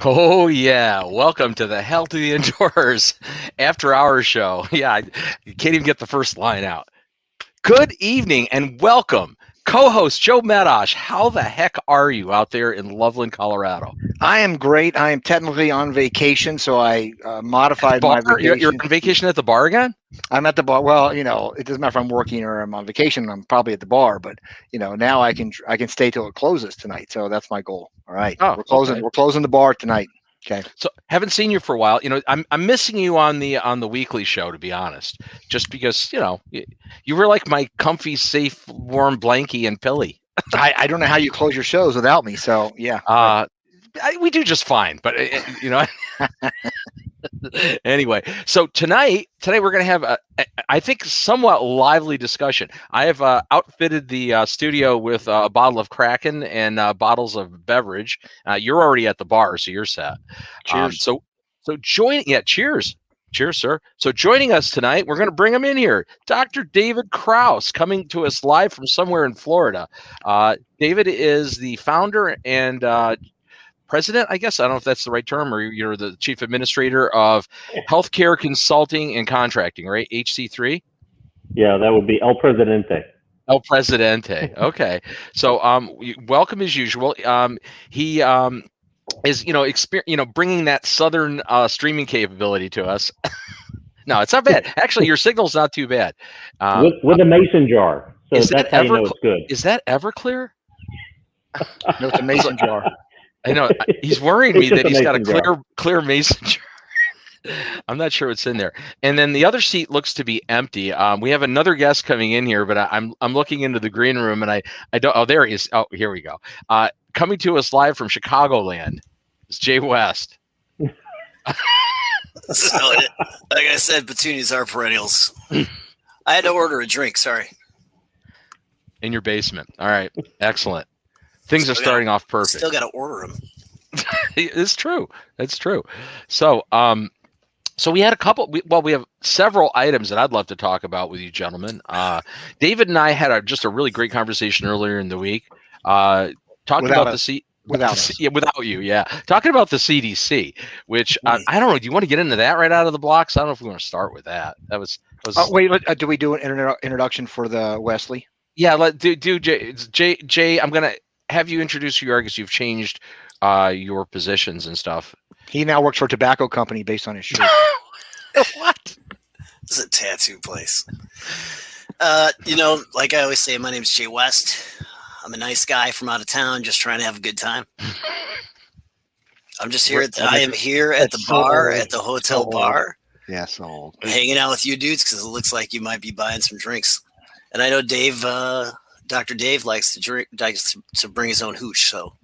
Oh, yeah. Welcome to the Hell to the Indoors After Hours show. Yeah, you can't even get the first line out. Good evening and welcome. Co-host Joe Medosch, how the heck are you out there in Loveland, Colorado? I am great. I am technically on vacation, so I modified my vacation. You're on vacation at the bar again? I'm at the bar. Well, it doesn't matter if I'm working or I'm on vacation. I'm probably at the bar, but now I can stay till it closes tonight. So that's my goal. All right, Oh, we're closing. okay. We're closing the bar tonight. Okay. So haven't seen you for a while. I'm missing you on the weekly show, to be honest. Just because you were like my comfy, safe, warm blankie and pilly. I don't know how you close your shows without me. So yeah. We do just fine, but anyway. So tonight we're going to have I think somewhat lively discussion. I have outfitted the studio with a bottle of Kraken and bottles of beverage. You're already at the bar, so you're set. Cheers. So cheers. Cheers, sir. So joining us tonight, we're going to bring him in here. Dr. David Krause, coming to us live from somewhere in Florida. David is the founder and president, I guess. I don't know if that's the right term, or you're the chief administrator of Healthcare Consulting and Contracting, right? HC3? Yeah, that would be El Presidente. El Presidente. Okay. So welcome as usual. He is, bringing that southern streaming capability to us. No, it's not bad. Actually, your signal's not too bad. With a mason jar. So that's how you know it's good. Is that Everclear? No, it's a mason jar. I know he's worrying me that he's got a clear mason jar. I'm not sure what's in there. And then the other seat looks to be empty. We have another guest coming in here, but I'm looking into the green room and I don't. Oh, there he is. Oh, here we go. Coming to us live from Chicagoland is J West. So, like I said, petunias are perennials. I had to order a drink. Sorry. In your basement. All right. Excellent. Things are starting off perfect. Still got to order them. It's true. It's true. So, so we had we have several items that I'd love to talk about with you gentlemen. David and I had just a really great conversation earlier in the week, talking about without you. Yeah. Talking about the CDC, which I don't know. Do you want to get into that right out of the blocks? I don't know if we want to start with that. That was wait, do we do an introduction for Wesley? Yeah. Do Jay, I'm going to have you introduce you, because you've changed your positions and stuff. He now works for a tobacco company based on his shirt. What? This is a tattoo place. Like I always say, my name's Jay West. I'm a nice guy from out of town, just trying to have a good time. I'm just here I am here at the bar, at the hotel bar. Yeah, so hanging out with you dudes because it looks like you might be buying some drinks. And I know Dave, Dr. Dave likes to bring his own hooch, so.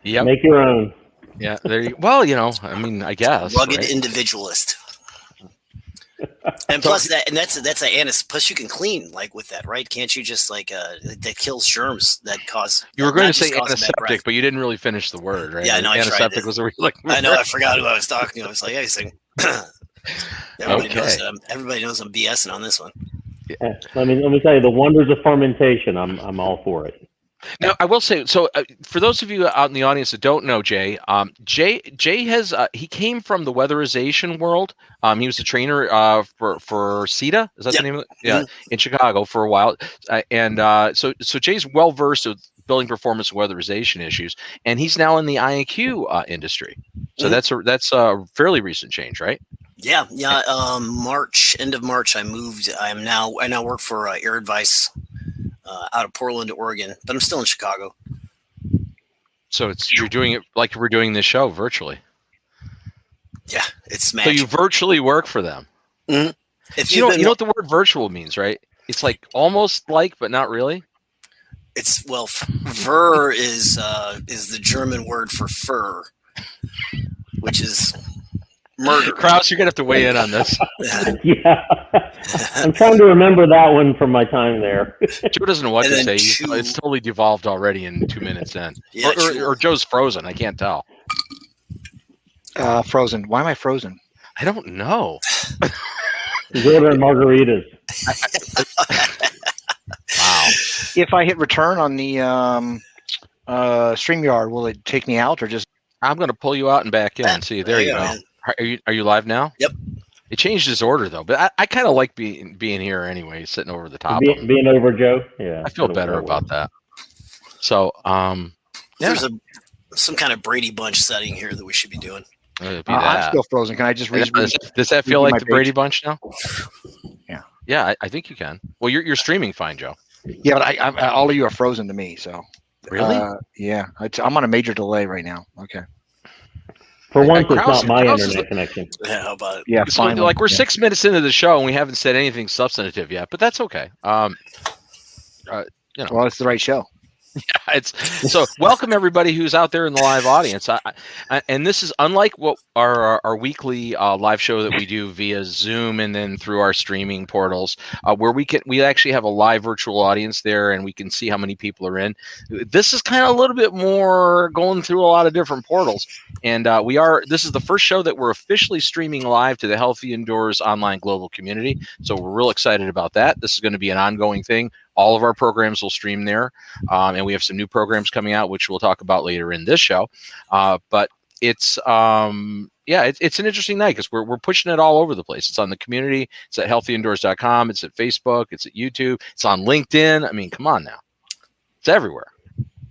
Yeah. Make your own. Yeah. There you. Well, I guess. Rugged individualist. And plus that's an anise. Plus you can clean with that, right? Can't you just that kills germs that cause? You were going to say antiseptic, but you didn't really finish the word, right? Yeah, no, antiseptic was a really. I know. I forgot who I was talking to. I was like, everything. Everybody knows I'm BSing on this one. Yeah. Let me tell you the wonders of fermentation. I'm all for it. Now, I will say, so for those of you out in the audience that don't know Jay, Jay has he came from the weatherization world. He was a trainer for CETA. Is that the name of it? Yeah, in Chicago for a while. So Jay's well versed with building performance and weatherization issues, and he's now in the IAQ industry. So that's a fairly recent change, right? Yeah. End of March, I moved. I now work for Air Advice out of Portland, Oregon, but I'm still in Chicago. So you're doing it like we're doing this show virtually. Yeah, it's magic. So you virtually work for them. Mm-hmm. You know what the word virtual means, right? It's like almost but not really. It's ver is the German word for fur, which is murder. Krause, you're gonna have to weigh in on this. Yeah, I'm trying to remember that one from my time there. Joe doesn't know what to say. It's totally devolved already in 2 minutes in. Yeah, or Joe's frozen. I can't tell. Frozen. Why am I frozen? I don't know. He's ordering margaritas. Wow. If I hit return on the StreamYard, will it take me out or just? I'm going to pull you out and back in. Yeah, See, there you go. man. Are you live now? Yep. It changed his order though, but I kind of like being here anyway, sitting over the top of him. Being over Joe. Yeah. I feel better about that. So, There's some kind of Brady Bunch setting here that we should be doing. it'd be I'm that. still frozen. Can I just read? Does that feel read like my the Brady page? Bunch now? Yeah. Yeah, I think you can. Well, you're streaming fine, Joe. Yeah, but I all of you are frozen to me. So Really? yeah, I'm on a major delay right now. Okay. For once, it's Krause- not my Krause is internet connection. Yeah, how about it? Yeah, So, finally. like we're Yeah. 6 minutes into the show and we haven't said anything substantive yet, but that's okay. Well, it's the right show. It's so welcome everybody who's out there in the live audience. And this is unlike what our weekly live show that we do via Zoom and then through our streaming portals, where we actually have a live virtual audience there and we can see how many people are in. This is kind of a little bit more going through a lot of different portals. And this is the first show that we're officially streaming live to the Healthy Indoors online global community. So we're real excited about that. This is going to be an ongoing thing. All of our programs will stream there, and we have some new programs coming out, which we'll talk about later in this show. But it's it's an interesting night because we're pushing it all over the place. It's on the community. It's at healthyindoors.com. It's at Facebook. It's at YouTube. It's on LinkedIn. I mean, come on now. It's everywhere.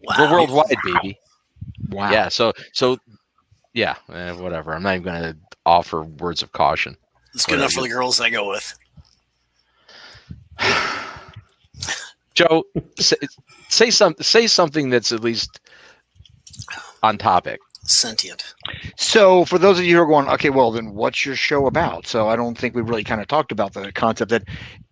Wow. We're worldwide, baby. Wow. Yeah. So yeah. Whatever. I'm not even going to offer words of caution. It's good enough for the girls I go with. Joe, say something that's at least on topic. Sentient. So for those of you who are going, okay, well then what's your show about? So I don't think we really kind of talked about the concept that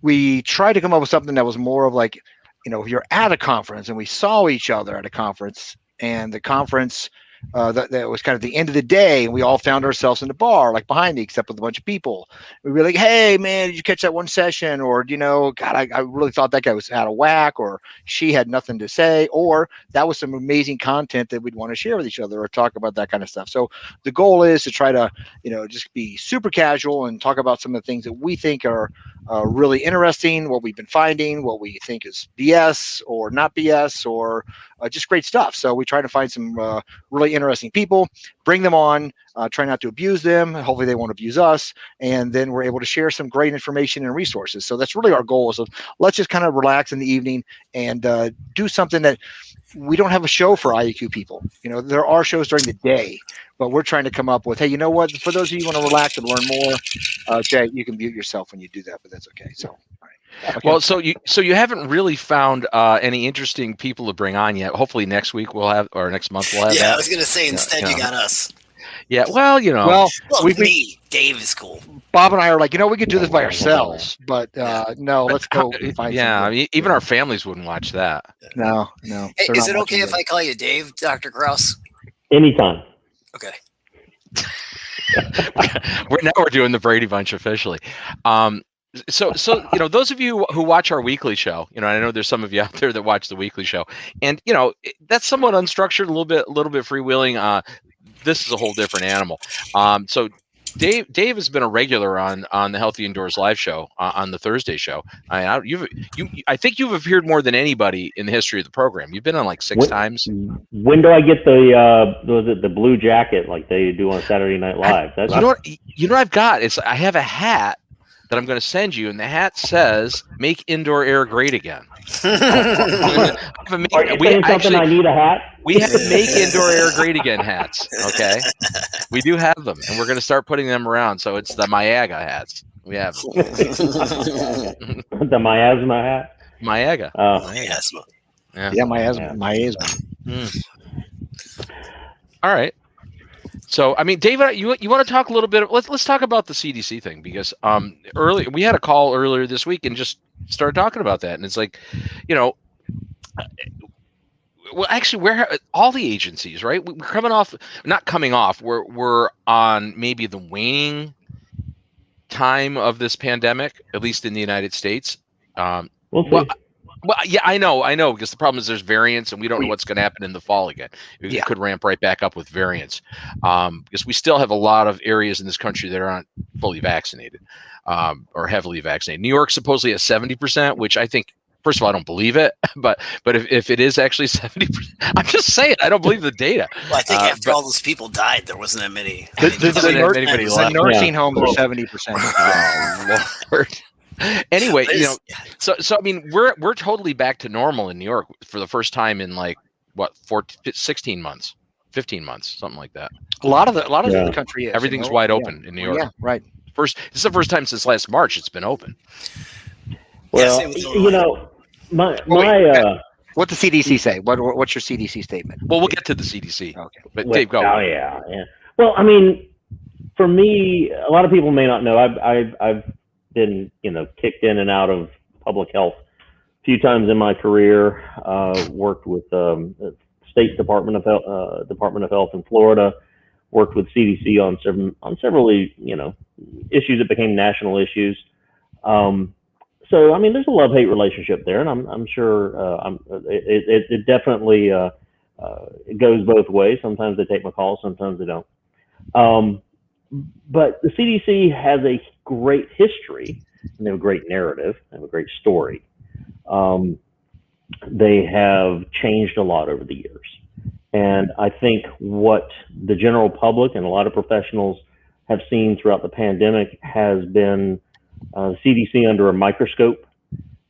we tried to come up with something that was more of like, if you're at a conference and we saw each other at a conference and the conference that was kind of the end of the day and we all found ourselves in the bar, like behind me, except with a bunch of people. We were like, hey man, did you catch that one session? Or, God, I really thought that guy was out of whack, or she had nothing to say, or that was some amazing content that we'd want to share with each other or talk about that kind of stuff. So the goal is to try to, just be super casual and talk about some of the things that we think are really interesting, what we've been finding, what we think is BS or not BS, or just great stuff. So we try to find some really interesting people, bring them on, try not to abuse them. Hopefully they won't abuse us. And then we're able to share some great information and resources. So that's really our goal. So let's just kind of relax in the evening and do something that we don't have a show for IEQ people. There are shows during the day, but we're trying to come up with, hey, you know what? For those of you who want to relax and learn more, Jay, you can mute yourself when you do that, but that's okay. So, all right. Okay. Well, so you haven't really found any interesting people to bring on yet. Hopefully next week next month we'll have. Yeah, that. I was gonna say instead you got us. Yeah, well, Well, me, Dave is cool. Bob and I are like, we could do this by ourselves, but no, let's go find. Yeah, something. I mean, even our families wouldn't watch that. No. Hey, they're is not it okay watching if I call you Dave, Dr. Krause? Anytime. Okay. We're doing the Brady Bunch officially. So those of you who watch our weekly show, I know there's some of you out there that watch the weekly show, and that's somewhat unstructured, a little bit freewheeling. This is a whole different animal. So Dave has been a regular on the Healthy Indoors live show on the Thursday show. I think you've appeared more than anybody in the history of the program. You've been on like 6 times. When do I get the blue jacket like they do on Saturday Night Live? You know what I've got? I have a hat that I'm going to send you, and the hat says "Make indoor air great again." Are you saying something? I need a hat. We have Make Indoor Air Great Again hats. Okay, we do have them, and we're going to start putting them around. So it's the Miaga hats. We have the miasma hat. Miaga. Miasma. Yeah, miasma. All right. So, I mean, David, you want to talk a little bit? Let's talk about the CDC thing, because we had a call earlier this week and just started talking about that, and it's like, well, actually, we're all the agencies, right? We're not coming off. We're on maybe the waning time of this pandemic, at least in the United States. We'll see. Well, yeah, I know, because the problem is there's variants, and we don't know what's going to happen in the fall again. It could ramp right back up with variants, because we still have a lot of areas in this country that aren't fully vaccinated or heavily vaccinated. New York supposedly has 70%, which I think first of all, I don't believe it, but if it is actually 70%, I'm just saying I don't believe the data. Well, I think after all those people died, there wasn't that many. The nursing homes are 70%. Oh Lord. Anyway, so I mean, we're totally back to normal in New York for the first time in like what 16 months, 15 months, something like that. A lot of the country is. Everything's wide open in New York. Yeah, right. This is the first time since last March it's been open. Well, my what the CDC say? What's your CDC statement? Well, we'll get to the CDC. Okay, but Dave, go. Oh yeah. Well, I mean, for me, a lot of people may not know. I've been kicked in and out of public health a few times in my career. Worked with State Department of Health in Florida. Worked with CDC on several issues that became national issues. So I mean, there's a love-hate relationship there, and I'm sure it definitely it goes both ways. Sometimes they take my calls, sometimes they don't. But the CDC has a great history, and they have a great narrative, they have a great story. They have changed a lot over the years. And I think what the general public and a lot of professionals have seen throughout the pandemic has been CDC under a microscope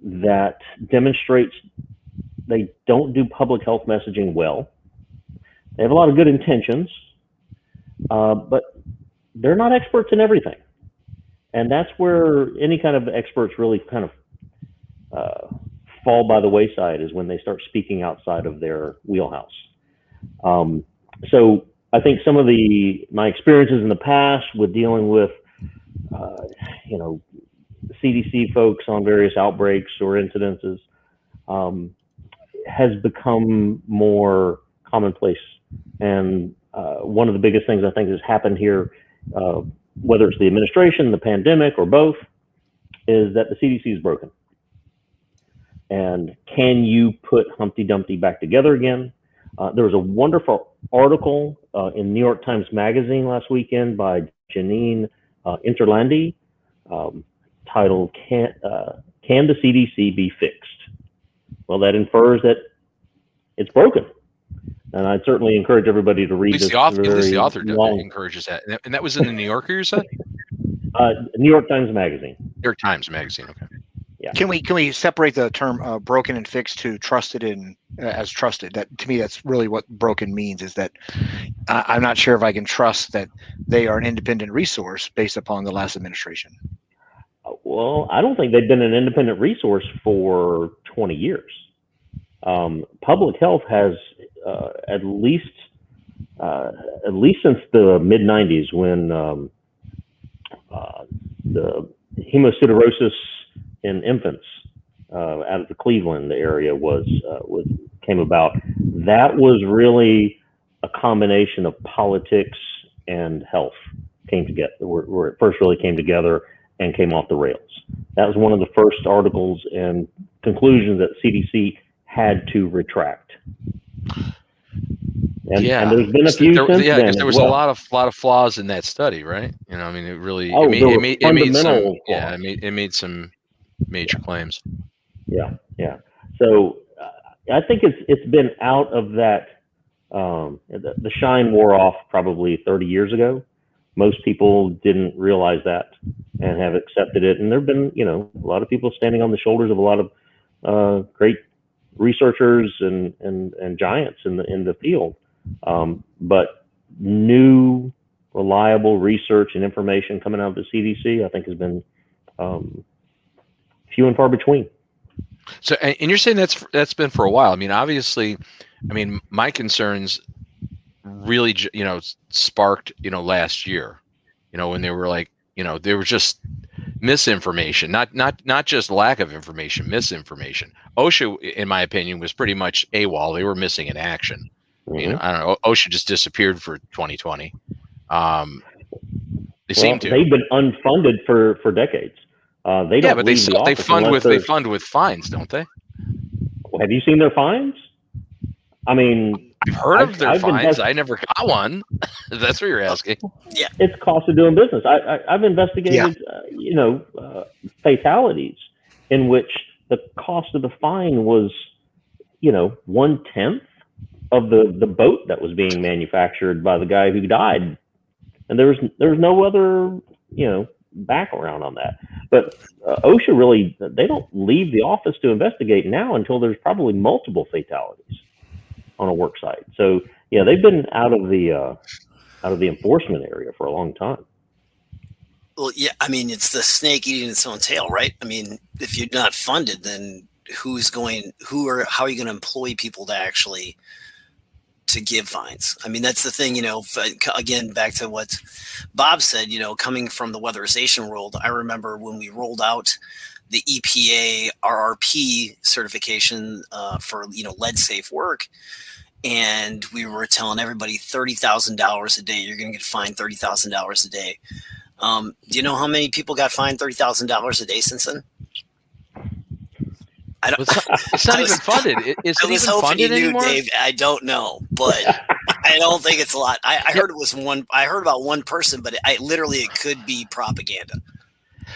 that demonstrates they don't do public health messaging well. They have a lot of good intentions, but they're not experts in everything. And that's where any kind of experts really kind of fall by the wayside, is when they start speaking outside of their wheelhouse. So I think some of my experiences in the past with dealing with, CDC folks on various outbreaks or incidences has become more commonplace. And one of the biggest things I think has happened here, whether it's the administration, the pandemic, or both, is that the CDC is broken. And can you put Humpty Dumpty back together again? There was a wonderful article in New York Times Magazine last weekend by Janine Interlandi titled, Can the CDC be fixed? Well, that infers that it's broken. And I'd certainly encourage everybody to read this. At least the author encourages that. And that was in the New Yorker, you said? New York Times Magazine. New York Times Magazine, okay. Yeah. Can we separate the term broken and fixed to trusted as trusted? That, to me, that's really what broken means, is that I'm not sure if I can trust that they are an independent resource based upon the last administration. Well, I don't think they've been an independent resource for 20 years. Public health has at least since the mid 90s, when the hemosiderosis in infants out of the Cleveland area came about. That was really a combination of politics and health came together, where it first really came together and came off the rails. That was one of the first articles and conclusions that CDC had to retract. And there's been a few since then. Yeah, because there was a lot of flaws in that study, right? I mean, it really it made some major claims. Yeah. So I think it's been out of that. The shine wore off probably 30 years ago. Most people didn't realize that and have accepted it. And there've been, a lot of people standing on the shoulders of a lot of great researchers and giants in the field. But new, reliable research and information coming out of the CDC, I think, has been few and far between. So, and you're saying that's been for a while. I mean, obviously, my concerns really, sparked, last year, when they were like, they were just misinformation, not just lack of information, misinformation. OSHA, in my opinion, was pretty much AWOL. They were missing in action. Mm-hmm. I don't know. OSHA just disappeared for 2020. Seem to. They've been unfunded for decades. They don't. Yeah, but they fund with fines, don't they? Have you seen their fines? I mean, I've heard of their fines. I never got one. That's what you're asking. Yeah, it's cost of doing business. I've investigated, fatalities in which the cost of the fine was, 1/10 of the boat that was being manufactured by the guy who died, and there was no other back around on that. But OSHA really, they don't leave the office to investigate now until there's probably multiple fatalities on a work site. So yeah, they've been out of the enforcement area for a long time. Well, yeah, I mean, it's the snake eating its own tail, right? I mean, if you're not funded, then how are you going to employ people to give fines? I mean, that's the thing, again, back to what Bob said, coming from the weatherization world, I remember when we rolled out the EPA RRP certification for, lead safe work. And we were telling everybody $30,000 a day, you're going to get fined $30,000 a day. Do you know how many people got fined $30,000 a day since then? I don't. It's not even funded. Is it even funded anymore? Dave, I don't know, but I don't think it's a lot. I heard it was one. I heard about one person, but it could be propaganda.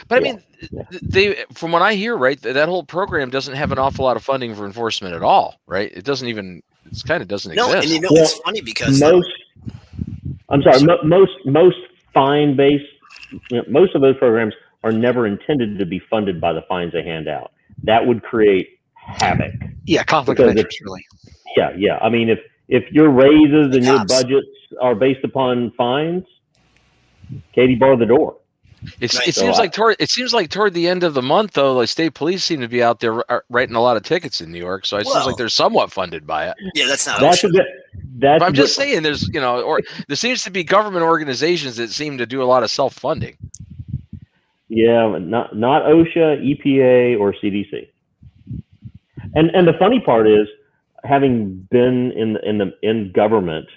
But I mean, from what I hear, right, that whole program doesn't have an awful lot of funding for enforcement at all, right? It doesn't even. It kind of doesn't exist. No, and it's funny because most fine-based, most of those programs are never intended to be funded by the fines they hand out. That would create havoc. Yeah, conflict of interest, really. Yeah. I mean, if your raises and your budgets are based upon fines, Katie, bar the door. It seems like toward the end of the month, though, like state police seem to be out there writing a lot of tickets in New York. So it seems like they're somewhat funded by it. Yeah, that's not. But I'm just saying, there seems to be government organizations that seem to do a lot of self-funding. Yeah, not OSHA, EPA, or CDC. And the funny part is, having been in government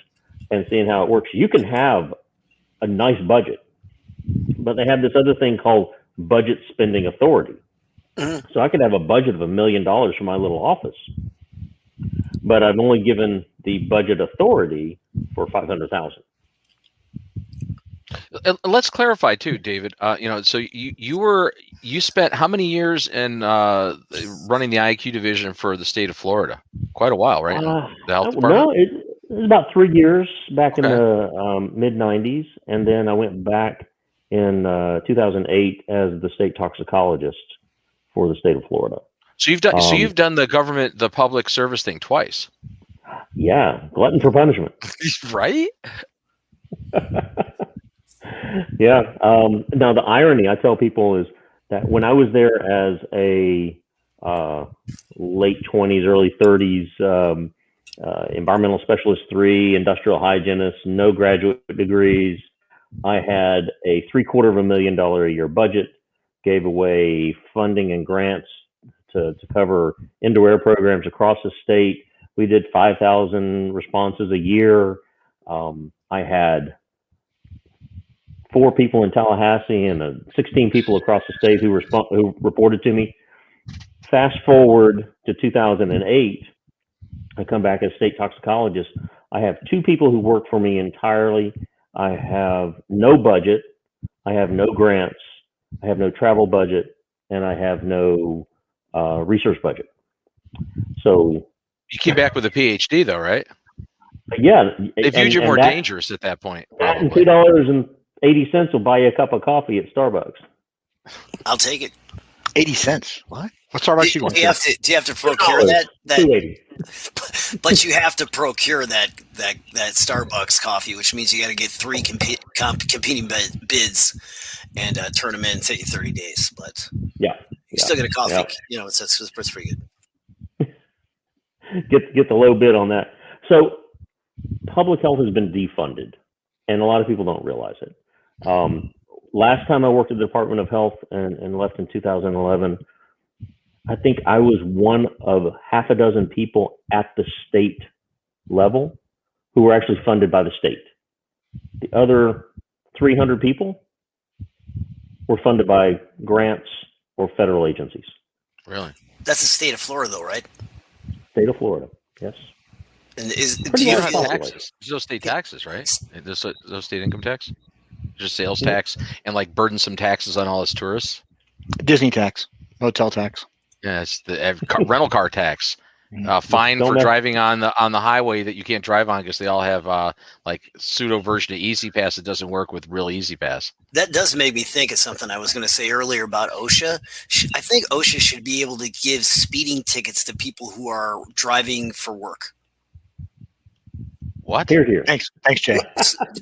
and seeing how it works, you can have a nice budget, but they have this other thing called budget spending authority. Mm-hmm. So I could have a budget of $1 million for my little office, but I'm only given the budget authority for $500,000. Let's clarify too, David. So you spent how many years in running the IQ division for the state of Florida? Quite a while, right? The health department. No, it was about 3 years back in the mid '90s, and then I went back in 2008 as the state toxicologist for the state of Florida. So you've done the public service thing twice. Yeah, glutton for punishment. Right? Yeah. Now the irony I tell people is that when I was there as a late 20s, early 30s environmental specialist 3, industrial hygienist, no graduate degrees, I had a $750,000 a year budget, gave away funding and grants to cover indoor air programs across the state. We did 5,000 responses a year. I had 4 people in Tallahassee and 16 people across the state who reported to me. Fast forward to 2008, I come back as state toxicologist. I have 2 people who work for me entirely. I have no budget. I have no grants. I have no travel budget, and I have no research budget. So you came back with a PhD, though, right? Yeah, they viewed you more dangerous at that point. That and $2.80 will buy you a cup of coffee at Starbucks. I'll take it. 80 cents. What? What Starbucks you going to? Do you have to procure that? $2.80. But you have to procure that Starbucks coffee, which means you got to get 3 competing bids and turn them in. Take you 30 days, but you still get a coffee. Yeah. It's pretty good. Get the low bid on that. So public health has been defunded, and a lot of people don't realize it. Last time I worked at the Department of Health and left in 2011, I think I was one of half a dozen people at the state level who were actually funded by the state. The other 300 people were funded by grants or federal agencies. Really? That's the state of Florida, though, right? State of Florida, yes. And do you have taxes? There's no state taxes, right? There's no state income tax? Just sales tax and like burdensome taxes on all its tourists? Disney tax, hotel tax. Yeah, it's the rental car tax. Fine Don't for mess- driving on the highway that you can't drive on because they all have like pseudo version of Easy Pass that doesn't work with real Easy Pass. That does make me think of something I was going to say earlier about OSHA. I think OSHA should be able to give speeding tickets to people who are driving for work. What? Here. Thanks, Jay.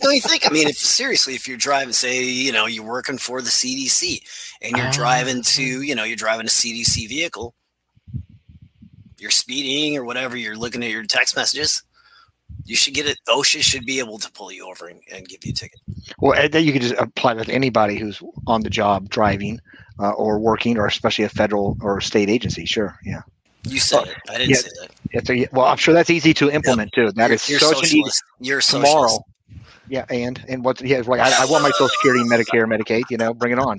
Don't you think? I mean, if you're driving, say, you're working for the CDC and you're driving a CDC vehicle, you're speeding or whatever, you're looking at your text messages, you should get it. OSHA should be able to pull you over and give you a ticket. Well, then you can just apply with anybody who's on the job driving or working, or especially a federal or state agency. Sure, yeah. You said it. I didn't say that. Well, I'm sure that's easy to implement too. That is You're such an easy You're a tomorrow. socialist. Yeah, and what? Yeah, like I want my Social Security, Medicare, Medicaid. Bring it on.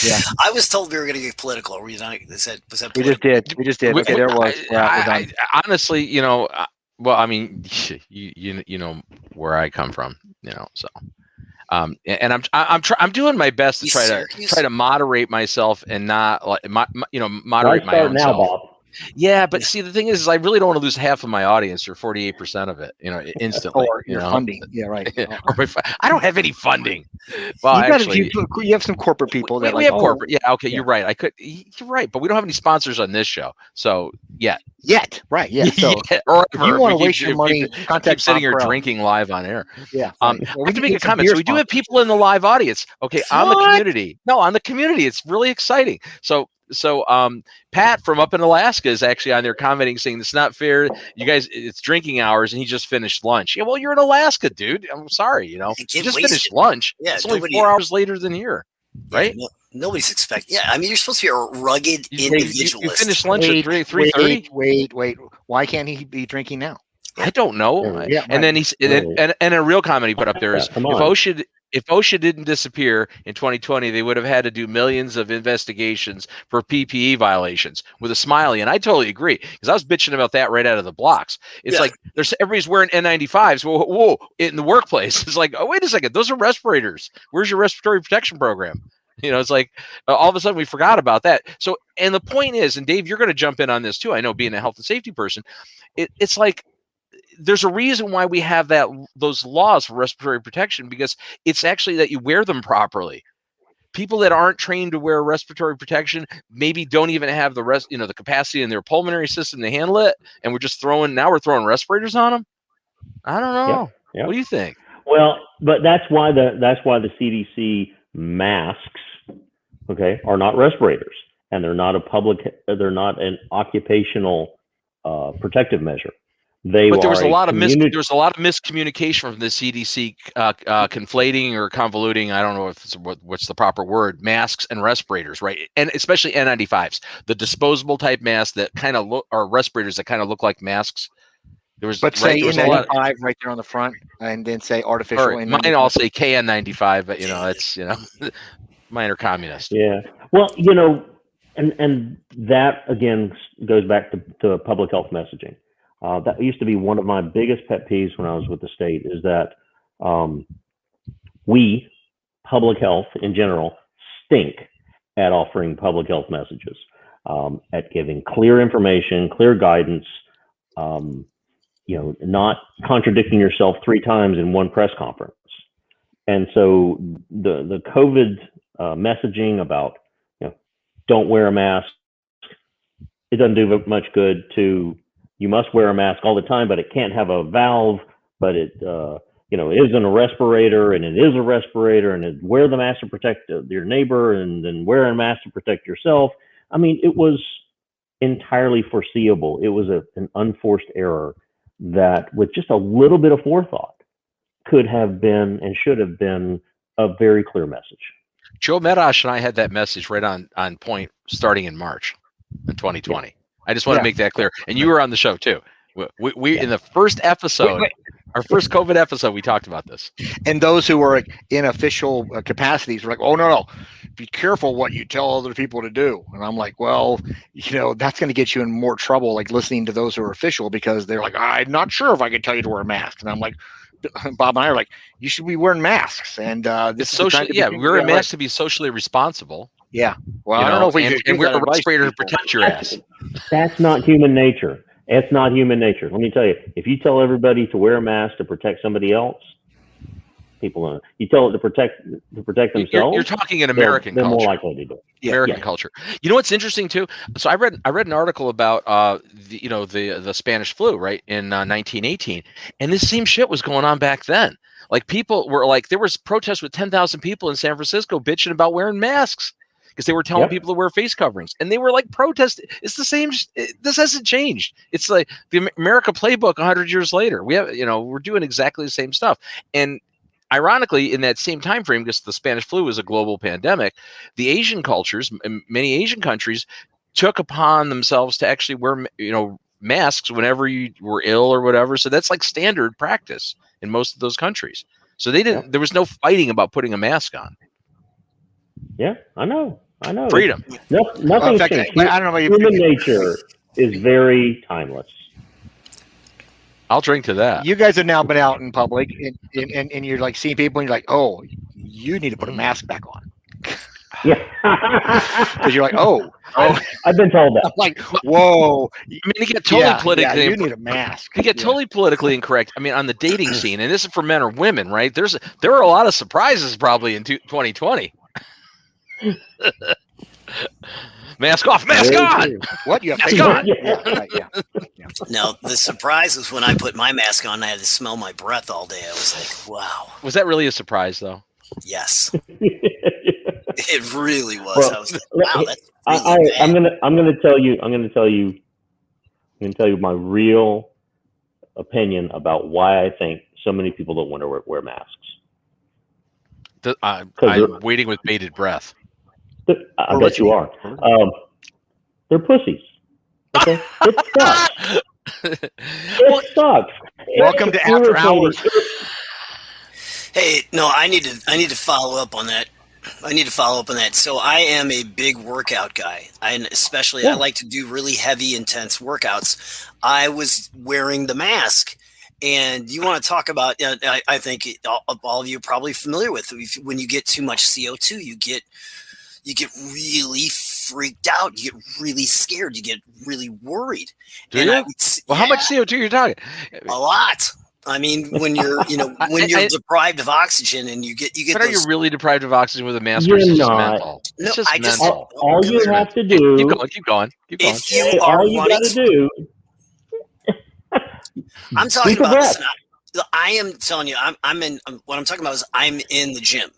Yeah, I was told we were going to get political. Were you not? Was that we political? just did. Okay, there it was. Yeah, we're done. Honestly, well, I mean, you know where I come from, so. And I'm doing my best to try to moderate myself and not moderate my own self. Bob. Yeah, but see, the thing is I really don't want to lose half of my audience or 48% of it, instantly. Or your funding. Yeah, right. Or I don't have any funding. Well, you have some corporate people that we have corporate. Yeah, okay, yeah. You're right. You're right, but we don't have any sponsors on this show. So yet, right? Yeah. So or if you want to waste your money, contact sitting here Bob Krell. drinking live on air. Yeah. I have to make a comment. So we do have people in the live audience. Okay, on the community. No, on the community. It's really exciting. So Pat from up in Alaska is actually on there commenting saying it's not fair. You guys, it's drinking hours and he just finished lunch. Yeah, well, you're in Alaska, dude. I'm sorry, you just finished lunch. Yeah, it's only 4 hours later than here, right? Yeah, nobody's expecting. Yeah, I mean, you're supposed to be a rugged individualist. You finished lunch at 3:30. Wait. Why can't he be drinking now? I don't know. Yeah, and then and a real comment he put up there is if OSHA didn't disappear in 2020, they would have had to do millions of investigations for PPE violations with a smiley. And I totally agree because I was bitching about that right out of the blocks. It's like everybody's wearing N95s. Whoa, in the workplace. It's like, oh, wait a second. Those are respirators. Where's your respiratory protection program? It's like all of a sudden we forgot about that. So, and the point is, and Dave, you're going to jump in on this too. I know being a health and safety person, it's like, there's a reason why we have those laws for respiratory protection, because it's actually that you wear them properly. People that aren't trained to wear respiratory protection maybe don't even have the capacity in their pulmonary system to handle it, and we're throwing respirators on them. I don't know. Yeah. What do you think? Well, but that's why the CDC masks, are not respirators, and they're not an occupational protective measure. But there was a lot of miscommunication from the CDC conflating or convoluting. I don't know what's the proper word. Masks and respirators, right? And especially N95s, the disposable type masks that kind of look, or respirators that kind of look like masks. Say N95 right there on the front, and then say artificial. Or mine all say KN95, but it's mine are communist. Yeah. Well, and that again goes back to public health messaging. That used to be one of my biggest pet peeves when I was with the state, is that we, public health in general, stink at offering public health messages, at giving clear information, clear guidance, not contradicting yourself 3 times in one press conference. And so the COVID messaging about, don't wear a mask, it doesn't do much good to, you must wear a mask all the time, but it can't have a valve, but it isn't a respirator, and it is a respirator, and wear the mask to protect your neighbor, and then wear a mask to protect yourself. I mean, it was entirely foreseeable. It was an unforced error that, with just a little bit of forethought, could have been and should have been a very clear message. Joe Medosch and I had that message right on point starting in March in 2020. Yeah. I just want to make that clear. And you were on the show too. We in the first episode, our first COVID episode, we talked about this. And those who were in official capacities were like, "Oh no, be careful what you tell other people to do." And I'm like, well, that's going to get you in more trouble, like listening to those who are official, because they're like, "I'm not sure if I can tell you to wear a mask." And I'm like, Bob and I are like, "You should be wearing masks." And this is wearing masks to be socially responsible. Yeah. Well, You I don't know, know if we and, should and give wear that a advice to respirator to people. protect your ass. That's not human nature. It's not human nature. Let me tell you, if you tell everybody to wear a mask to protect somebody else, people don't. You tell it to protect themselves. You're talking in American they're more culture. likely to do it. Yeah. American Yeah. culture. You know what's interesting too? So I read an article about the Spanish flu, right, in 1918, and this same shit was going on back then. Like people were like, there was protests with 10,000 people in San Francisco bitching about wearing masks because they were telling Yep. people to wear face coverings, and they were like protesting. It's the same. This hasn't changed. It's like the America playbook 100 years later. We have, we're doing exactly the same stuff. And ironically, in that same time frame, because the Spanish flu was a global pandemic, the Asian cultures, many Asian countries, took upon themselves to actually wear, masks whenever you were ill or whatever. So that's like standard practice in most of those countries. So they didn't. There was no fighting about putting a mask on. Yeah, I know. Freedom. Nothing's fact, changed. I don't know if Human nature is very timeless. I'll drink to that. you guys have now been out in public and you're like seeing people and you're like, oh, you need to put a mask back on. Yeah. Because you're like, oh, I've been told that. I'm like, whoa. I mean, you get totally politically. you need a mask. You get totally politically incorrect. I mean, on the dating scene, and this is for men or women, right? There are a lot of surprises probably in 2020. Mask off, mask on. What, you have Mask face on. Yeah. Now, the surprise was when I put my mask on, I had to smell my breath all day. I was like, wow. Was that really a surprise, though? Yes. It really was. Well, I was like, wow, that's really bad. I'm gonna tell you my real opinion about why I think so many people don't want to wear masks. I'm waiting with bated breath. I bet you are. They're pussies. Okay, it sucks. It sucks. Welcome to After Hours. Hey, no, I need to follow up on that. So I am a big workout guy. I like to do really heavy, intense workouts. I was wearing the mask, and you want to talk about? I think all of you are probably familiar with when you get too much CO2, you get really freaked out. You get really scared. You get really worried. Do you? How much CO2 are you talking? A lot. I mean, when you're, when you're deprived of oxygen and you get. But are you really deprived of oxygen with a mask? You're or is it not. Mental? No, it's just I just. mental. All you have to do. Keep going. If you are all you running, got to do. I'm talking about this. I am telling you, what I'm talking about is I'm in the gym.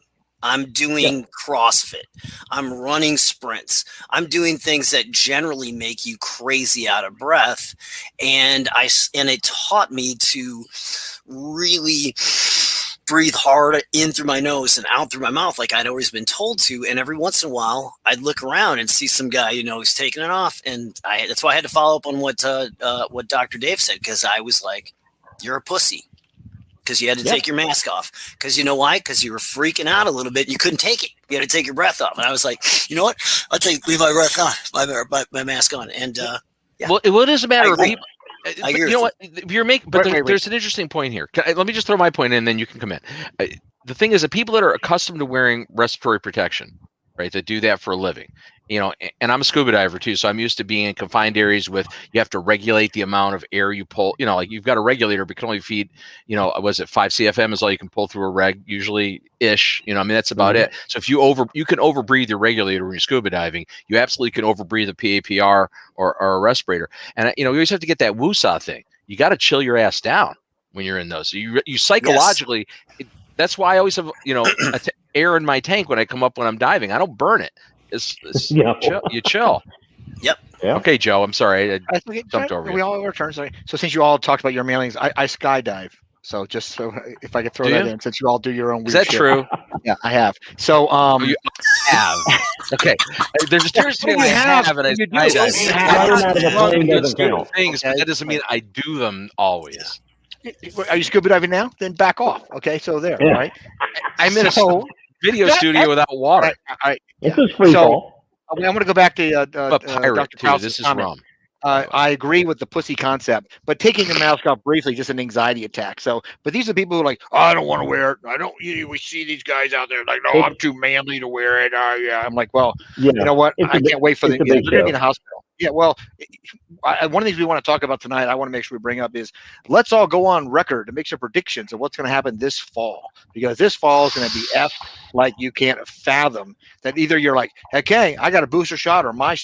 I'm doing CrossFit. I'm running sprints. I'm doing things that generally make you crazy out of breath. And it taught me to really breathe hard in through my nose and out through my mouth like I'd always been told to. And every once in a while, I'd look around and see some guy, who's taking it off. And that's why I had to follow up on what Dr. Dave said, because I was like, you're a pussy. Because you had to take your mask off. Because you know why? Because you were freaking out a little bit. And you couldn't take it. You had to take your breath off. And I was like, you know what? Leave my breath on, my mask on. And well, it is a matter of people. You know what? There's an interesting point here. Let me just throw my point in, and then you can come in. The thing is that people that are accustomed to wearing respiratory protection, right, that do that for a living, and I'm a scuba diver too, so I'm used to being in confined areas with, you have to regulate the amount of air you pull, like you've got a regulator, but can only feed, was it 5 CFM is all you can pull through a reg usually ish, that's about it. So if you can overbreathe your regulator when you're scuba diving, you absolutely can overbreathe a PAPR or a respirator. And, you always have to get that woosah thing. You got to chill your ass down when you're in those. So you psychologically, that's why I always have, air in my tank when I come up when I'm diving. I don't burn it. You chill. Yep. Yeah. Okay, Joe. I'm sorry. I jumped over you. We all have our turns. So since you all talked about your mailings, I skydive. So just so if I could throw that in, since you all do your own weird shit. Is that true? Yeah, I have. So you have. Okay. There's a difference between I have and I skydive. Things, but that doesn't mean I do them always. Are you scuba diving now? Then back off. Okay, so there, right? I'm in a video studio without water. All right. This is free fall. I'm going to go back to I'm a pirate Dr. too. Krause's This is comment. rum. I agree with the pussy concept, but taking the mask off briefly, just an anxiety attack. So, but these are people who are like, oh, I don't want to wear it. I don't. We see these guys out there like, no, I'm too manly to wear it. Yeah, I'm like, well, Yeah, you know what? it's I can't wait for them. a They're big going to be in show. the hospital. Yeah, well, one of the things we want to talk about tonight, I want to make sure we bring up is let's all go on record and make some predictions of what's going to happen this fall, because this fall is going to be effed like you can't fathom. That either you're like, okay, I got a booster shot, or my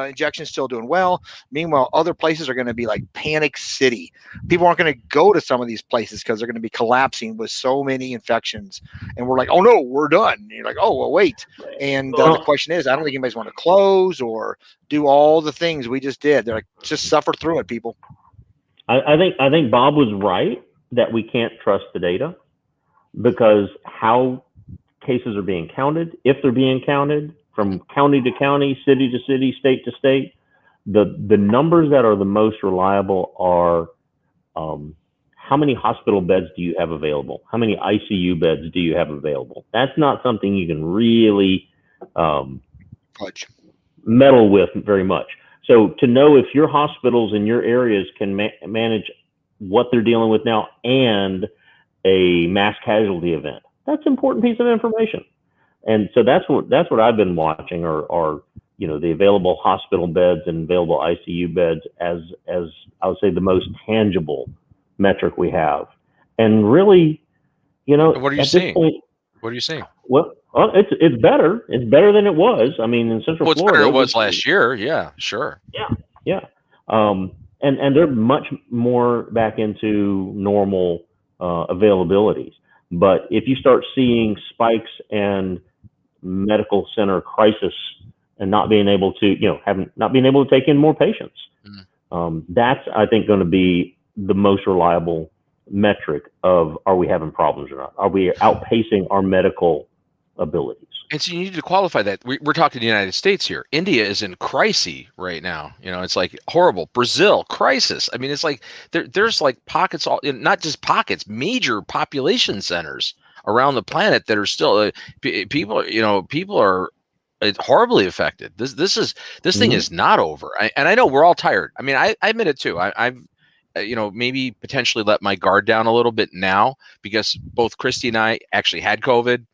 injection's still doing well. Meanwhile, other places are going to be like panic city. People aren't going to go to some of these places because they're going to be collapsing with so many infections. And we're like, oh no, we're done. And you're like, oh well, wait. And the question is, I don't think anybody's want to close or do all the things we just did. They're like, just suffer through it, people. I think Bob was right that we can't trust the data, because how cases are being counted, if they're being counted from county to county, city to city, state to state, the numbers that are the most reliable are how many hospital beds do you have available? How many ICU beds do you have available? That's not something you can really meddle with very much. So to know if your hospitals in your areas can manage what they're dealing with now and a mass casualty event, that's an important piece of information. And so that's what I've been watching, are the available hospital beds and available ICU beds as I would say the most tangible metric we have. And really, what are you seeing? What are you seing? Well, it's better. It's better than it was. I mean, in Central Florida, better than it was last year. Yeah, sure. Yeah. And they're much more back into normal availabilities. But if you start seeing spikes and medical center crisis and not being able to, not being able to take in more patients, that's, I think, going to be the most reliable metric of, are we having problems or not? Are we outpacing our medical abilities? And so you need to qualify that. We're talking the United States here. India is in crisis right now. It's like horrible. Brazil, crisis. I mean, it's like there's like pockets, not just pockets, major population centers around the planet that are still people are horribly affected. This thing is not over. And I know we're all tired. I mean, I admit it too. I've maybe potentially let my guard down a little bit now, because both Christy and I actually had COVID.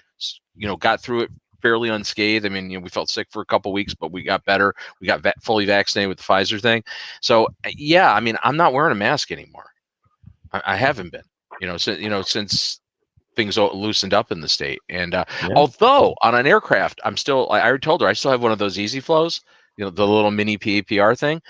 Got through it fairly unscathed. I mean, we felt sick for a couple of weeks, but we got better. We got fully vaccinated with the Pfizer thing. So yeah, I mean, I'm not wearing a mask anymore. I haven't been, since things loosened up in the state. And although on an aircraft, I already told her I still have one of those Easy Flows, the little mini PAPR thing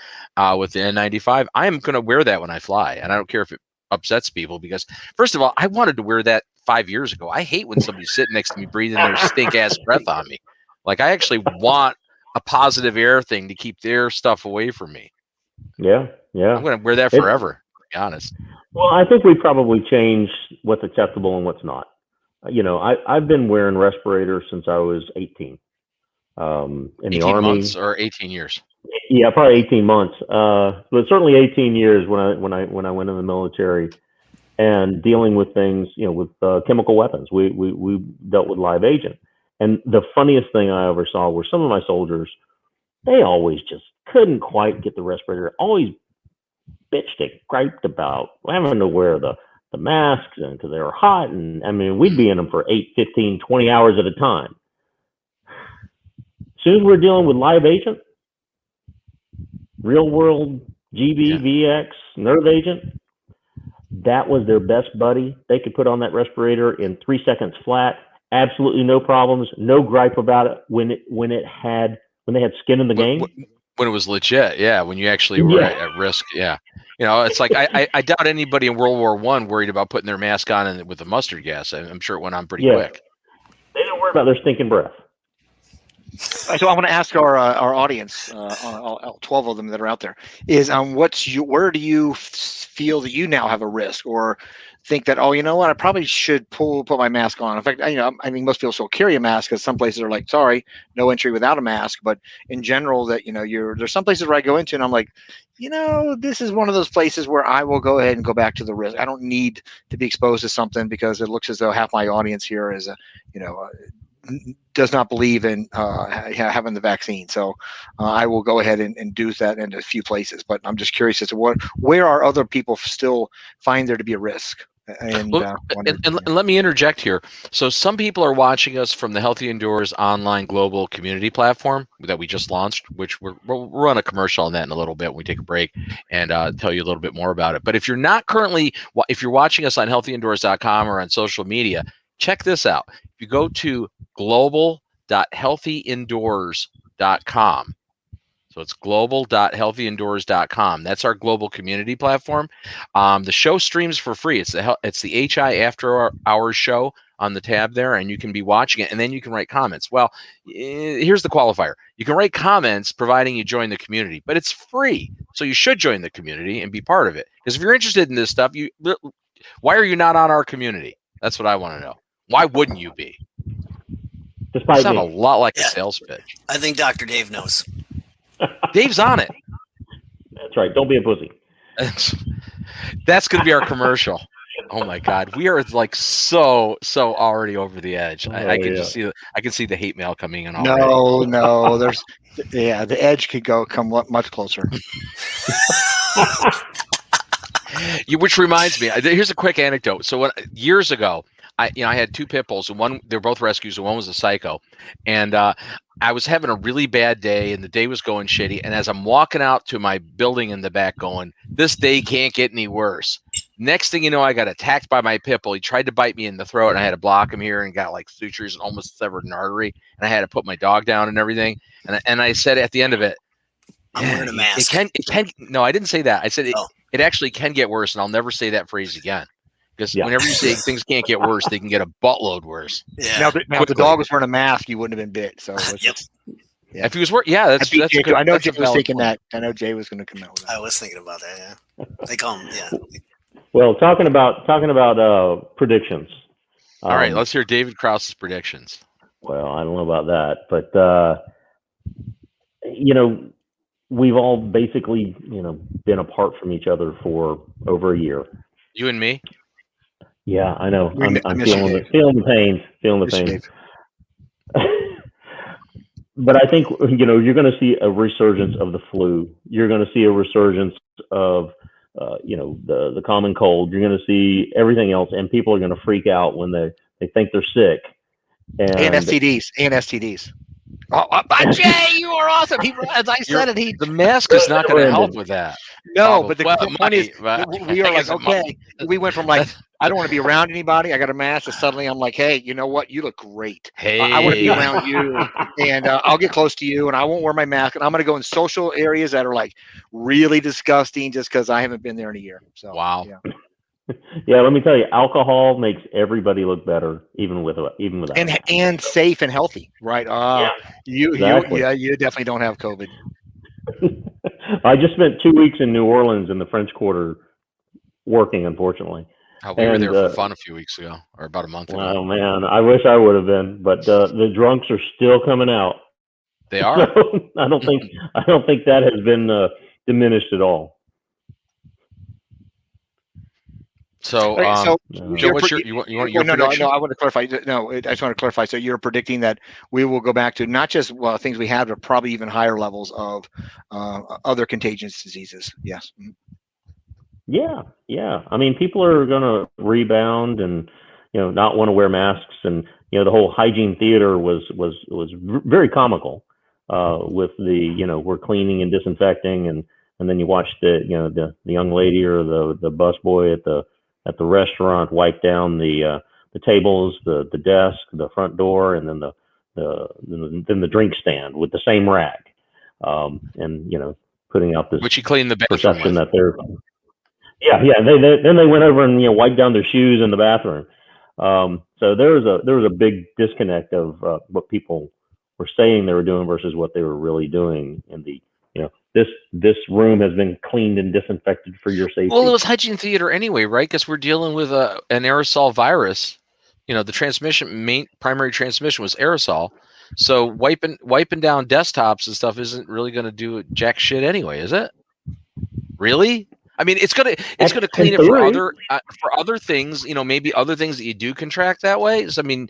with the N95. I am going to wear that when I fly, and I don't care if it upsets people, because first of all, I wanted to wear that 5 years ago. I hate when somebody's sitting next to me breathing their stink ass breath on me. Like, I actually want a positive air thing to keep their stuff away from me. Yeah. I'm going to wear that forever, to be honest. Well, I think we probably changed what's acceptable and what's not. I've been wearing respirators since I was 18. In the Army, months or 18 years. Yeah, probably 18 months. But certainly 18 years when I went in the military, and dealing with things, with chemical weapons. We dealt with live agent. And the funniest thing I ever saw were some of my soldiers, they always just couldn't quite get the respirator, always bitched and griped about having to wear the masks, and because they were hot. And I mean, we'd be in them for 8, 15, 20 hours at a time. As soon as we're dealing with live agent, real world GB, VX, nerve agent, that was their best buddy. They could put on that respirator in 3 seconds flat, absolutely no problems, no gripe about it when they had skin in the game. When it was legit, yeah. When you actually were at risk, yeah. It's like I doubt anybody in World War I worried about putting their mask on and with the mustard gas. I'm sure it went on pretty quick. They didn't worry about their stinking breath. So I want to ask our audience, all 12 of them that are out there, is where do you feel that you now have a risk, or think that, oh, you know what, I probably should put my mask on? In fact, I think most people still carry a mask, because some places are like, sorry, no entry without a mask. But in general, that there's some places where I go into and I'm like, this is one of those places where I will go ahead and go back to the risk. I don't need to be exposed to something, because it looks as though half my audience here is does not believe in having the vaccine. So I will go ahead and do that in a few places. But I'm just curious as to where are other people still find there to be a risk. And, and let me interject here. So some people are watching us from the Healthy Indoors online global community platform that we just launched, which we'll run a commercial on that in a little bit when we take a break and tell you a little bit more about it. But if you're not currently, if you're watching us on healthyindoors.com or on social media, check this out. If you go to global.healthyindoors.com, so it's global.healthyindoors.com. That's our global community platform. The show streams for free. It's the HI After Hours show on the tab there, and you can be watching it, and then you can write comments. Well, here's the qualifier. You can write comments providing you join the community, but it's free. So you should join the community and be part of it. Because if you're interested in this stuff, why are you not on our community? That's what I want to know. Why wouldn't you be? Despite sound a lot like a sales pitch. I think Dr. Dave knows. Dave's on it. That's right. Don't be a pussy. That's going to be our commercial. Oh my God, we are like so already over the edge. I can just see I can see the hate mail coming in already. No, there's the edge could come much closer. Which reminds me, here's a quick anecdote. So years ago, I had two pit bulls, and they're both rescues, and one was a psycho, and I was having a really bad day, and the day was going shitty. And as I'm walking out to my building in the back, going, "This day can't get any worse." Next thing you know, I got attacked by my pit bull. He tried to bite me in the throat, and I had to block him here, and got like sutures and almost severed an artery. And I had to put my dog down and everything. And I said at the end of it, "I'm wearing a mask." It can. No, I didn't say that. I said it actually can get worse, and I'll never say that phrase again. Because whenever you say things can't get worse, they can get a buttload worse. Yeah. Now if the dog was wearing a mask, he wouldn't have been bit. So yeah. If he was wearing, that's good. I know Jay was thinking that. I know Jay was going to come out with that. I was thinking about that. Yeah, they call him. Yeah. Well, talking about predictions. All right, let's hear David Krause's predictions. Well, I don't know about that, but we've all basically been apart from each other for over a year. You and me. Yeah, I know. I'm feeling the pain. But I think you're going to see a resurgence of the flu. You're going to see a resurgence of the common cold. You're going to see everything else, and people are going to freak out when they think they're sick. And STDs. Oh, Jay, you are awesome. As I said it, the mask is not going to help with that. No, but the point is, we are like, okay. We went from like, I don't want to be around anybody. I got a mask, and suddenly I'm like, hey, you know what? You look great. Hey, I want to be around you, and I'll get close to you, and I won't wear my mask, and I'm going to go in social areas that are like really disgusting just because I haven't been there in a year. So wow. Yeah, let me tell you, alcohol makes everybody look better, even without. And safe and healthy, right? You definitely don't have COVID. I just spent 2 weeks in New Orleans in the French Quarter working, unfortunately. We were there for fun a few weeks ago, or about a month ago. Oh man, I wish I would have been, but the drunks are still coming out. They are. So I don't think that has been diminished at all. So, Joe, what's your prediction? No, I want to clarify. No, I just want to clarify. So you're predicting that we will go back to not just things we had, but probably even higher levels of other contagious diseases. Yes. Yeah. I mean, people are going to rebound and not want to wear masks, and the whole hygiene theater was very comical with the we're cleaning and disinfecting, and then you watch the young lady or the bus boy at the restaurant wipe down the tables, the desk, the front door, and then the drink stand with the same rag, and putting out this which you clean the perception that they're then they went over and wiped down their shoes in the bathroom. So there was a big disconnect of what people were saying they were doing versus what they were really doing in the this room has been cleaned and disinfected for your safety. Well, it was hygiene theater anyway, right? Because we're dealing with an aerosol virus. The primary transmission was aerosol. So wiping down desktops and stuff isn't really going to do jack shit anyway, is it? Really? I mean, it's gonna clean it for other things. Maybe other things that you do contract that way. So, I mean,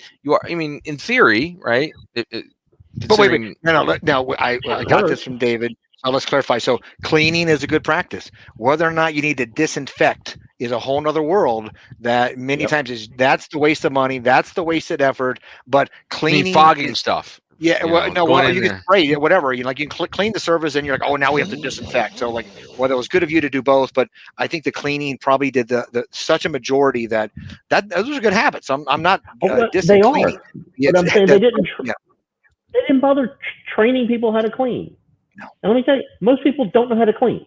in theory, right? But wait. No. I got this from David. So let's clarify. So cleaning is a good practice. Whether or not you need to disinfect is a whole nother world that many times that's the waste of money. That's the wasted effort. But cleaning, fogging stuff. Yeah, you can spray whatever. You can clean the surface, and you're like, oh, now we have to disinfect. So like, it was good of you to do both, but I think the cleaning probably did the such a majority that those are good habits. I'm not dissing they cleaning. But I'm saying they didn't bother training people how to clean. No. And let me tell you, most people don't know how to clean.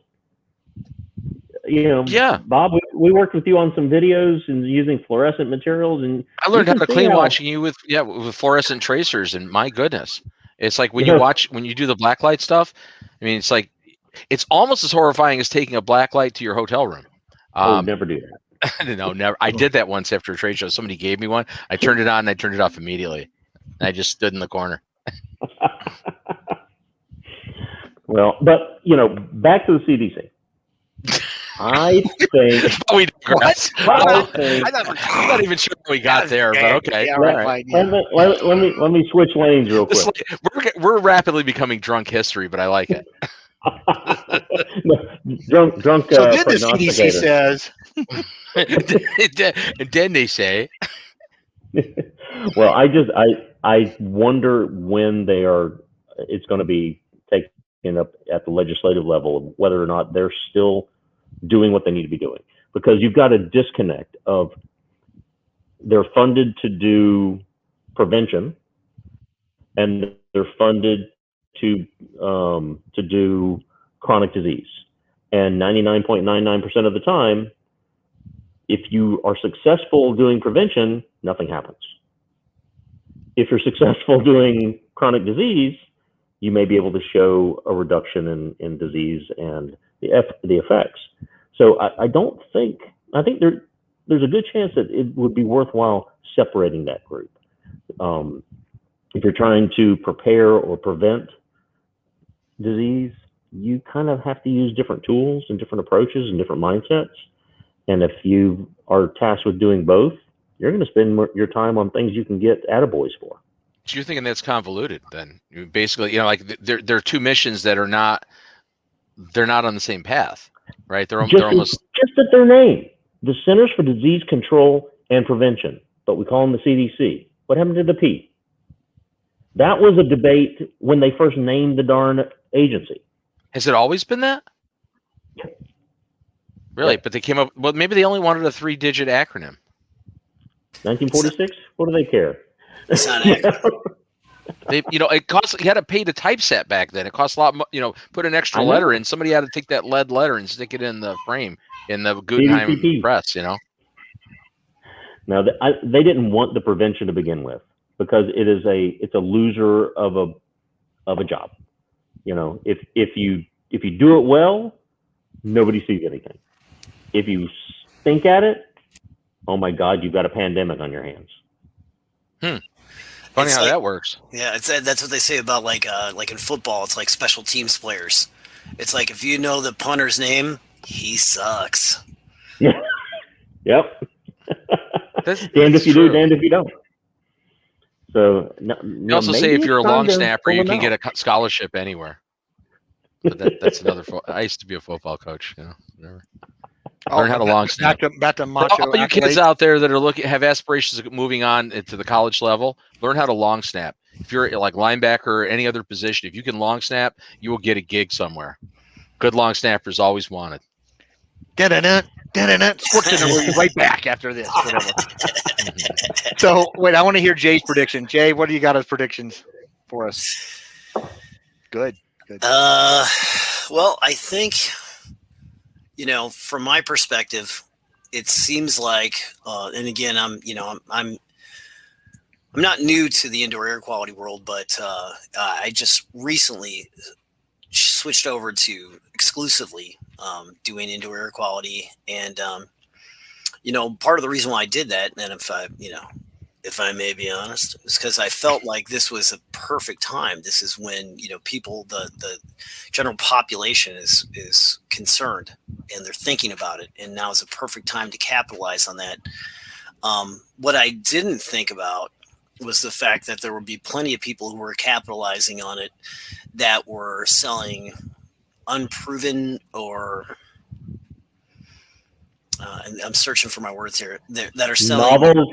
Yeah. Bob, we worked with you on some videos and using fluorescent materials, and I learned how to clean watching you with fluorescent tracers, and my goodness, it's like when you do the blacklight stuff. I mean, it's like it's almost as horrifying as taking a blacklight to your hotel room. Never do that. No, never. I did that once after a trade show. Somebody gave me one. I turned it on and I turned it off immediately. And I just stood in the corner. Well, but back to the CDC. I think we digress. I'm not even sure we got there, but okay. Yeah, right. Let me switch lanes real quick. We're rapidly becoming drunk history, but I like it. drunk. So then the CDC says, and then they say. Well, I wonder when it's going to be taken up at the legislative level, whether or not they're still doing what they need to be doing, because you've got a disconnect of they're funded to do prevention and they're funded to do chronic disease, and 99.99% of the time, if you are successful doing prevention, nothing happens. If you're successful doing chronic disease, you may be able to show a reduction in disease and the effects. So I think there's a good chance that it would be worthwhile separating that group. If you're trying to prepare or prevent disease, you kind of have to use different tools and different approaches and different mindsets. And if you are tasked with doing both, you're going to spend your time on things you can get attaboys for. So you're thinking that's convoluted then? Basically, like there are two missions that are not on the same path, right? They're almost just at their name, the Centers for Disease Control and Prevention, but we call them the CDC. What happened to the P? That was a debate when they first named the darn agency. Has it always been that? Really? Yeah. But they came up. Well, maybe they only wanted a 3-digit acronym. 1946. What do they care? It's not accurate. It cost. You had to pay to typeset back then. It cost a lot. Put an extra letter in. Somebody had to take that lead letter and stick it in the frame in the Guggenheim press. Now they didn't want the prevention to begin with because it's a loser of a job. If you do it well, nobody sees anything. If you stink at it, oh my God, you've got a pandemic on your hands. Funny how that works. Yeah, that's what they say about like in football. It's like special teams players. It's like if you know the punter's name, he sucks. Yeah. Yep. Damned if you do, damned if you don't. So you also say if you're a long snapper, you can get a scholarship anywhere. But that's another. I used to be a football coach. Whatever. Learn how to long snap. Back to macho. All you kids out there that are have aspirations of moving on to the college level, learn how to long snap. If you're like linebacker or any other position, if you can long snap, you will get a gig somewhere. Good long snappers always wanted. Sports Center will be right back after this. Whatever. So wait, I want to hear Jay's prediction. Jay, what do you got as predictions for us? Good. Well, I think. From my perspective, it seems like, and again, I'm not new to the indoor air quality world, but I just recently switched over to exclusively doing indoor air quality, and part of the reason why I did that, and if if I may be honest, is because I felt like this was a perfect time. This is when, people, the general population is concerned and they're thinking about it. And now is a perfect time to capitalize on that. What I didn't think about was the fact that there would be plenty of people who were capitalizing on it that were selling unproven or and I'm searching for my words here that are selling novel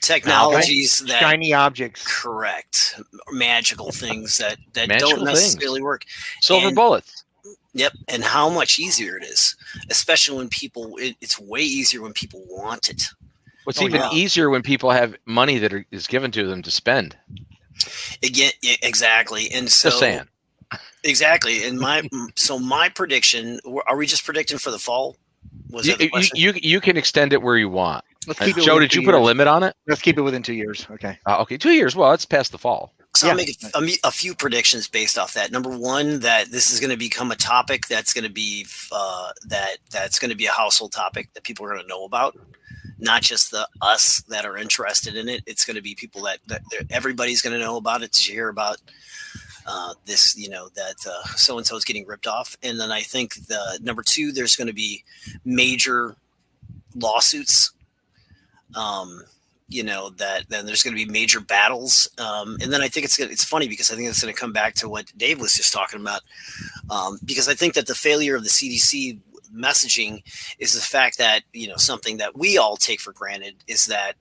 technologies that shiny objects, correct, magical things that Magical don't necessarily work. Silver bullets. Yep, and how much easier it is, especially when people. It's way easier when people want it. What's even easier when people have money that is given to them to spend. Again, exactly, and so Just saying. Exactly, and my prediction. Are we just predicting for the fall? Was that the question? You can extend it where you want. Let's keep it Joe, within did you 2 put a years. limit on it? Let's keep it within 2 years. Okay. Okay, 2 years. Well, it's past the fall. So I'll make a few predictions based off that. Number one, that this is going to become a topic that's going to be that's going to be a household topic that people are going to know about. Not just us that are interested in it. It's going to be people that everybody's going to know about it. To hear about this, that so and so is getting ripped off. And then I think the number two, there's going to be major lawsuits. That then there's going to be major battles. And then I think it's funny because I think it's going to come back to what Dave was just talking about. Because I think that the failure of the CDC messaging is the fact that, something that we all take for granted is that,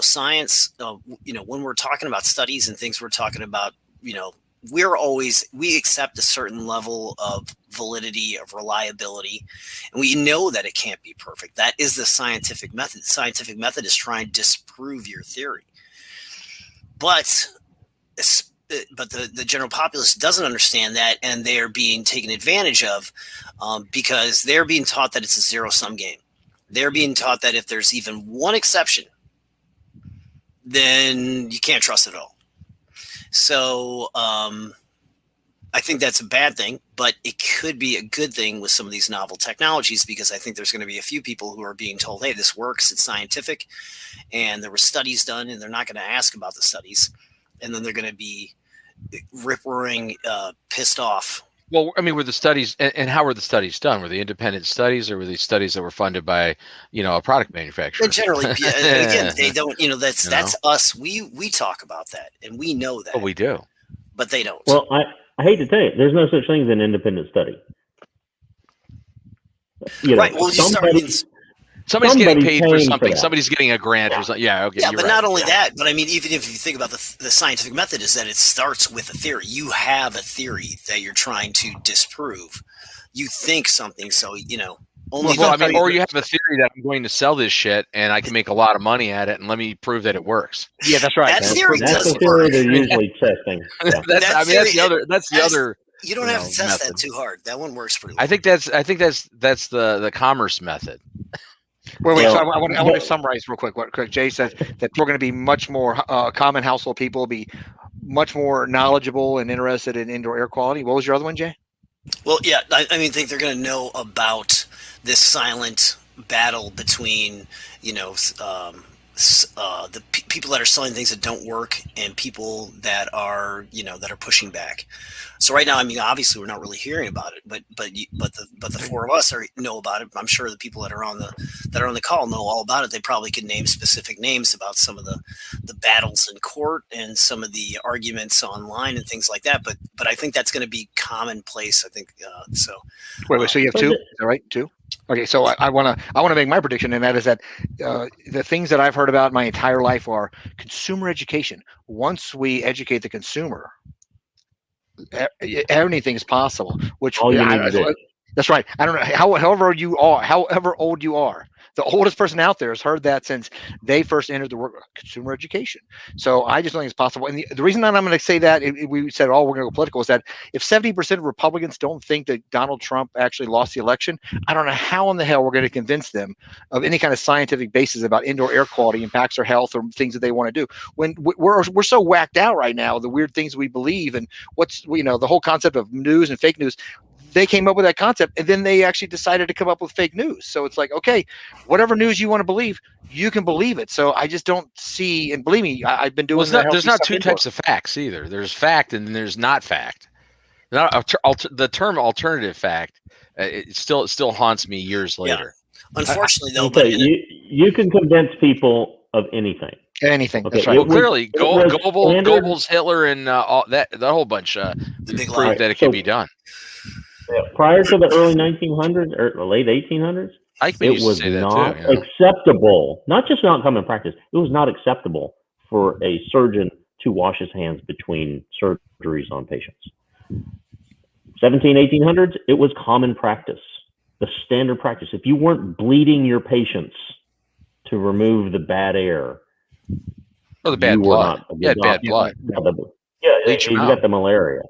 science, when we're talking about studies and things we're talking about, we accept a certain level of validity, of reliability, and we know that it can't be perfect. That is the scientific method. The scientific method is trying to disprove your theory. But the general populace doesn't understand that, and they are being taken advantage of because they're being taught that it's a zero-sum game. They're being taught that if there's even one exception, then you can't trust it at all. So I think that's a bad thing, but it could be a good thing with some of these novel technologies, because I think there's going to be a few people who are being told, hey, this works, it's scientific, and there were studies done, and they're not going to ask about the studies. And then they're going to be rip-roaring pissed off. Well, I mean, were the studies, and how were the studies done? Were they independent studies, or were these studies that were funded by, a product manufacturer? And generally, again, they don't. That's us. We talk about that, and we know that. Oh, we do, but they don't. Well, I hate to tell you, there's no such thing as an independent study. Right. Well, somebody's getting paid for something. Somebody's getting a grant or something. Yeah. Okay. Yeah, but not only that, but I mean, even if you think about the scientific method, is that it starts with a theory. You have a theory that you're trying to disprove. You think something, so only. Well, I mean, or you have a theory that I'm going to sell this shit and I can make a lot of money at it, and let me prove that it works. Yeah, that's right. That theory that's does the theory work. they're usually testing. Yeah. That's the other. You don't have to test that too hard. That one works pretty well. I think that's the commerce method. Wait. So I want to summarize real quick what Jay says, that we're going to be much more common household people, be much more knowledgeable and interested in indoor air quality. What was your other one, Jay? Well, yeah, I think they're going to know about this silent battle between, the people that are selling things that don't work and people that are, that are pushing back. So right now, I mean, obviously we're not really hearing about it, but the four of us know about it. I'm sure the people that are on the call know all about it. They probably could name specific names about some of the battles in court and some of the arguments online and things like that. But I think that's going to be commonplace. I think so. Wait. So you have two? Is that right? Two? Okay, so I want to make my prediction, and that is that the things that I've heard about my entire life are consumer education. Once we educate the consumer, anything is possible. Which all you need to do. That's right. I don't know however old you are. The oldest person out there has heard that since they first entered the work of consumer education. So I just don't think it's possible. And the reason that I'm going to say that, we said, we're going to go political, is that if 70% of Republicans don't think that Donald Trump actually lost the election, I don't know how in the hell we're going to convince them of any kind of scientific basis about indoor air quality impacts their health or things that they want to do. When we're so whacked out right now, the weird things we believe and the whole concept of news and fake news. they came up with that concept, and then they actually decided to come up with fake news. So it's like, okay, whatever news you want to believe, you can believe it. So I just don't see, and believe me, I've been doing there's not two types of facts either. There's fact and there's not fact. The term alternative fact, it still haunts me years later. Unfortunately, though, but you can convince people of anything. Anything. Okay. That's right. Well, clearly, Goebbels, Hitler, and all that whole bunch proved that it could be done. Prior to the early 1900s or late 1800s, it was not acceptable. Not just not common practice. It was not acceptable for a surgeon to wash his hands between surgeries on patients. 1800s, it was common practice, the standard practice. If you weren't bleeding your patients to remove the bad air, or the bad blood, bad blood. You got the malaria.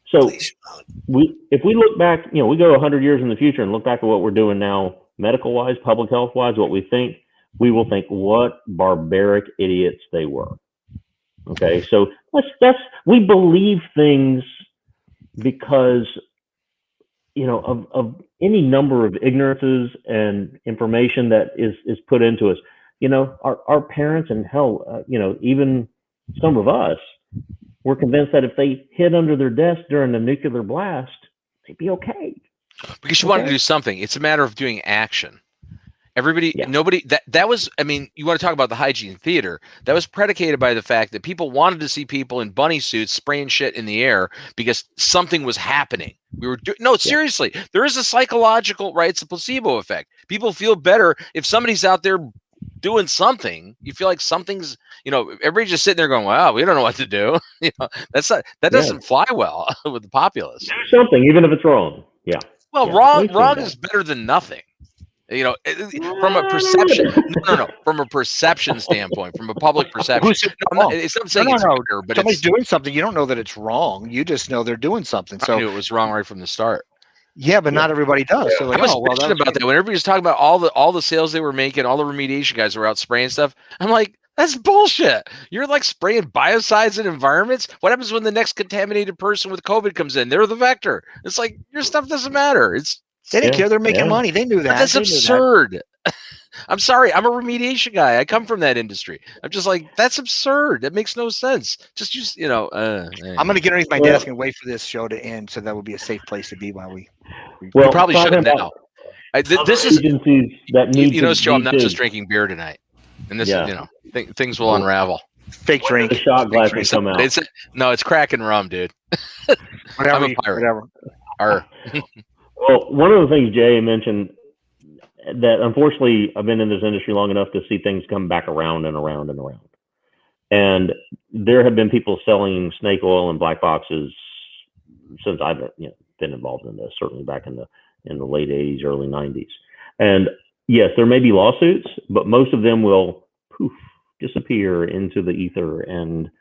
So if we look back, we go 100 years in the future and look back at what we're doing now, medical-wise, public health-wise, what we will think what barbaric idiots they were. Okay, so we believe things because of any number of ignorances and information that is put into us. Our parents and hell, even some of us were convinced that if they hid under their desk during a nuclear blast, they'd be okay. Because you want to do something. It's a matter of doing action. Nobody, that was, you want to talk about the hygiene theater, that was predicated by the fact that people wanted to see people in bunny suits spraying shit in the air because something was happening. Seriously, there is a psychological, right? It's a placebo effect. People feel better if somebody's out there doing something. You feel like something's, everybody's just sitting there going, wow, we don't know what to do. That doesn't fly well with the populace. Do something, even if it's wrong. Yeah. Well, wrong is better than nothing. From a perception, from a perception standpoint, from a public perception. It's not saying it's better, but somebody's doing something. You don't know that it's wrong. You just know they're doing something. So I knew it was wrong right from the start. Yeah, but not everybody does. So I was bitching about that when everybody was talking about all the sales they were making, all the remediation guys were out spraying stuff. I'm like, that's bullshit. You're like spraying biocides in environments. What happens when the next contaminated person with COVID comes in? They're the vector. It's like your stuff doesn't matter. They didn't care. They're making money. They knew that. But that's absurd. I'm sorry. I'm a remediation guy. I come from that industry. I'm just like, that's absurd. That makes no sense. Just use, I'm going to get underneath my desk and wait for this show to end, so that would be a safe place to be while we probably shouldn't now. This is that need Joe, I'm not just drinking beer tonight, and this, things will unravel. Fake drink. The shot glass will come out. It's cracking rum, dude. Whatever. I'm a pirate. Whatever. Well, one of the things Jay mentioned that unfortunately I've been in this industry long enough to see things come back around and around and around. And there have been people selling snake oil in black boxes since I've been involved in this, certainly back in the late 80s, early 90s. And yes, there may be lawsuits, but most of them will disappear into the ether, and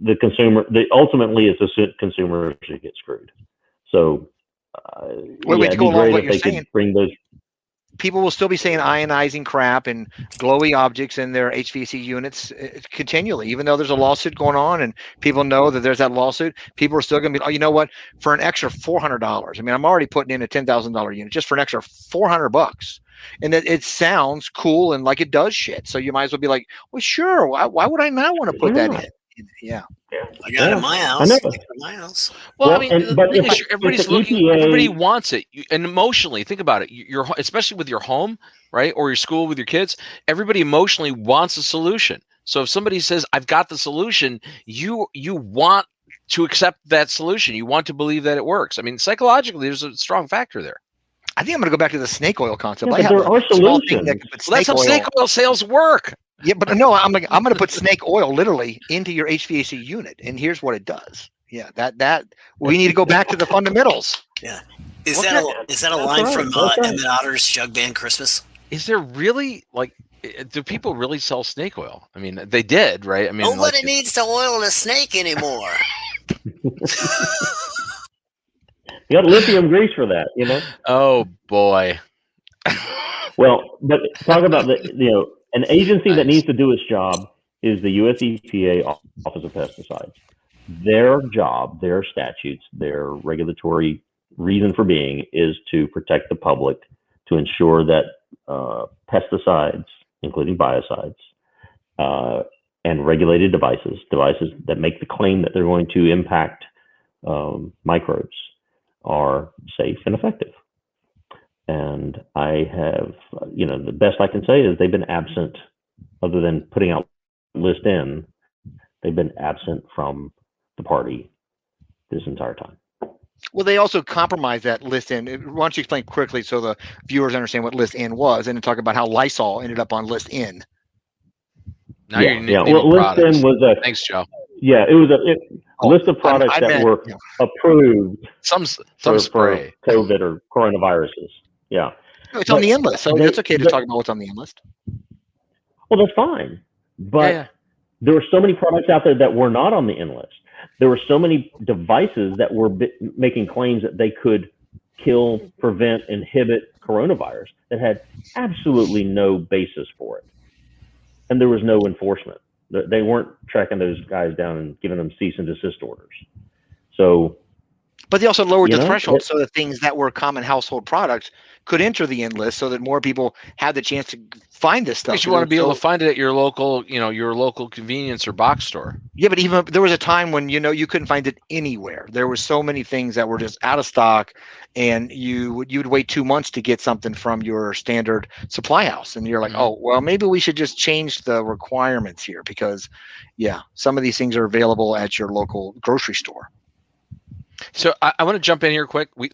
the consumer, ultimately it's the consumer who gets screwed. So to go along with what you're saying, bring those. People will still be saying ionizing crap and glowy objects in their HVAC units continually, even though there's a lawsuit going on and people know that there's that lawsuit. People are still going to be, you know what? For an extra $400, I'm already putting in a $10,000 unit just for an extra $400, and that it sounds cool and like it does shit. So you might as well be like, well, sure. Why would I not want to put that in? Yeah. I got it in my house. Well, everybody's looking. Everybody wants it, and emotionally, think about it. You're especially with your home, right, or your school with your kids. Everybody emotionally wants a solution. So if somebody says, "I've got the solution," you want to accept that solution. You want to believe that it works. Psychologically, there's a strong factor there. I think I'm going to go back to the snake oil concept. Yeah, there are solutions. That's how snake oil sales work. Yeah, but no, I'm going to put snake oil literally into your HVAC unit, and here's what it does. Yeah, that we need to go back to the fundamentals. Yeah, is that a line from Emmett Otter's Jug Band Christmas? Is there really do people really sell snake oil? They did, right? Nobody needs to oil a snake anymore. You got lithium grease for that, Oh boy. Well, but talk about an agency that needs to do its job is the U.S. EPA Office of Pesticides. Their job, their statutes, their regulatory reason for being is to protect the public, to ensure that pesticides, including biocides, and regulated devices that make the claim that they're going to impact microbes, are safe and effective. And I have, the best I can say is they've been absent, other than putting out list N, they've been absent from the party this entire time. Well, they also compromised that list N. Why don't you explain quickly so the viewers understand what list N was, and then talk about how Lysol ended up on list N. Now you're naming Well, list products. N was a Thanks, Joe. Yeah, it was a list of products that were approved some for spray, COVID or coronaviruses. Yeah, it's on the N list, so it's okay to talk about what's on the N list. Well, that's fine, but there were so many products out there that were not on the N list. There were so many devices that were making claims that they could kill, prevent, inhibit coronavirus that had absolutely no basis for it, and there was no enforcement. They weren't tracking those guys down and giving them cease and desist orders. So, but they also lowered the threshold so that things that were common household products could enter the N list, so that more people had the chance to find this stuff. Because you want to be able to find it at your local, your local convenience or box store. Yeah, but even there was a time when you couldn't find it anywhere. There were so many things that were just out of stock, and you'd wait 2 months to get something from your standard supply house, and you're like, oh well, maybe we should just change the requirements here, because some of these things are available at your local grocery store. So I want to jump in here quick. We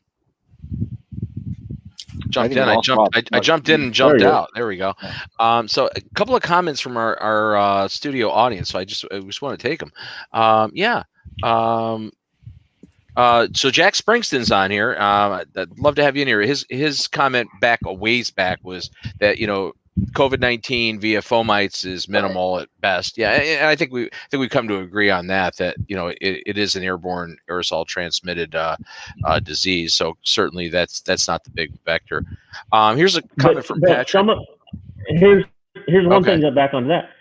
jumped in. I jumped in and jumped out. There we go. So a couple of comments from our studio audience. So I just want to take them. So Jack Springston's on here. I'd love to have you in here. His comment a ways back was that COVID-19 via fomites is minimal at best. Yeah, and I think we come to agree on that it is an airborne aerosol transmitted disease. So certainly that's not the big vector. Here's a comment from Patrick. Here's one thing back on that.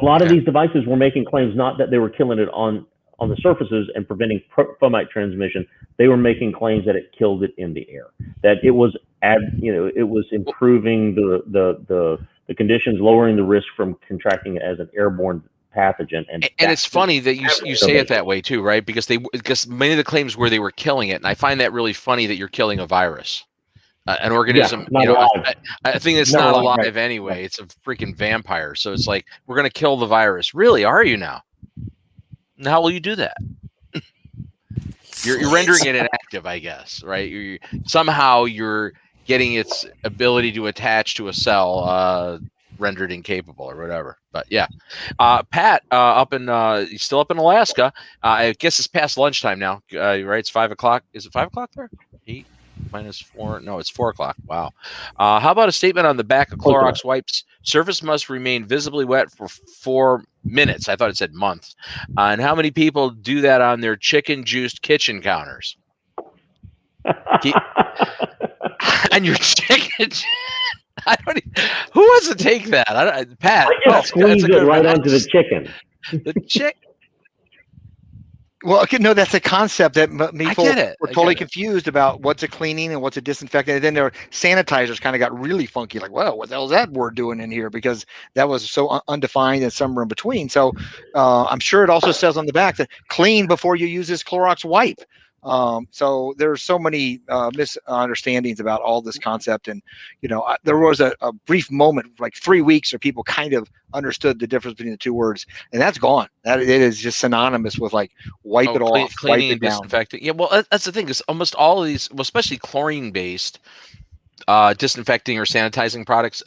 A lot of these devices were making claims not that they were killing it on the surfaces and preventing fomite transmission. They were making claims that it killed it in the air, that it was it was improving the conditions, lowering the risk from contracting it as an airborne pathogen. And it's funny that you say it that way too, right? Because many of the claims were they were killing it, and I find that really funny that you're killing a virus, an organism. I think it's not alive anyway. Right. It's a freaking vampire. So it's like, we're gonna kill the virus. Really? Are you now? And how will you do that? You're rendering it inactive, I guess, right? Somehow you're getting its ability to attach to a cell rendered incapable or whatever. But Pat, he's still up in Alaska. I guess it's past lunchtime now, right? It's 5 o'clock. Is it 5 o'clock there? 8 minus 4. No, it's 4 o'clock. Wow. How about a statement on the back of Clorox wipes? Surface must remain visibly wet for 4 minutes. I thought it said months. And how many people do that on their chicken juiced kitchen counters? And your chicken. Who wants to take that? Pat. Squeeze it right onto the chicken. The chick. Well, that's a concept that people were totally confused about what's a cleaning and what's a disinfectant. And then their sanitizers kind of got really funky, like, well, what the hell is that word doing in here? Because that was so undefined and somewhere in between. So I'm sure it also says on the back that clean before you use this Clorox wipe. So there's so many misunderstandings about all this concept. And, there was a brief moment, like 3 weeks, where people kind of understood the difference between the two words, and that's gone. That it is just synonymous with like wipe it off, cleaning and disinfecting. Yeah, well, that's the thing, is almost all of these, well, especially chlorine-based disinfecting or sanitizing products,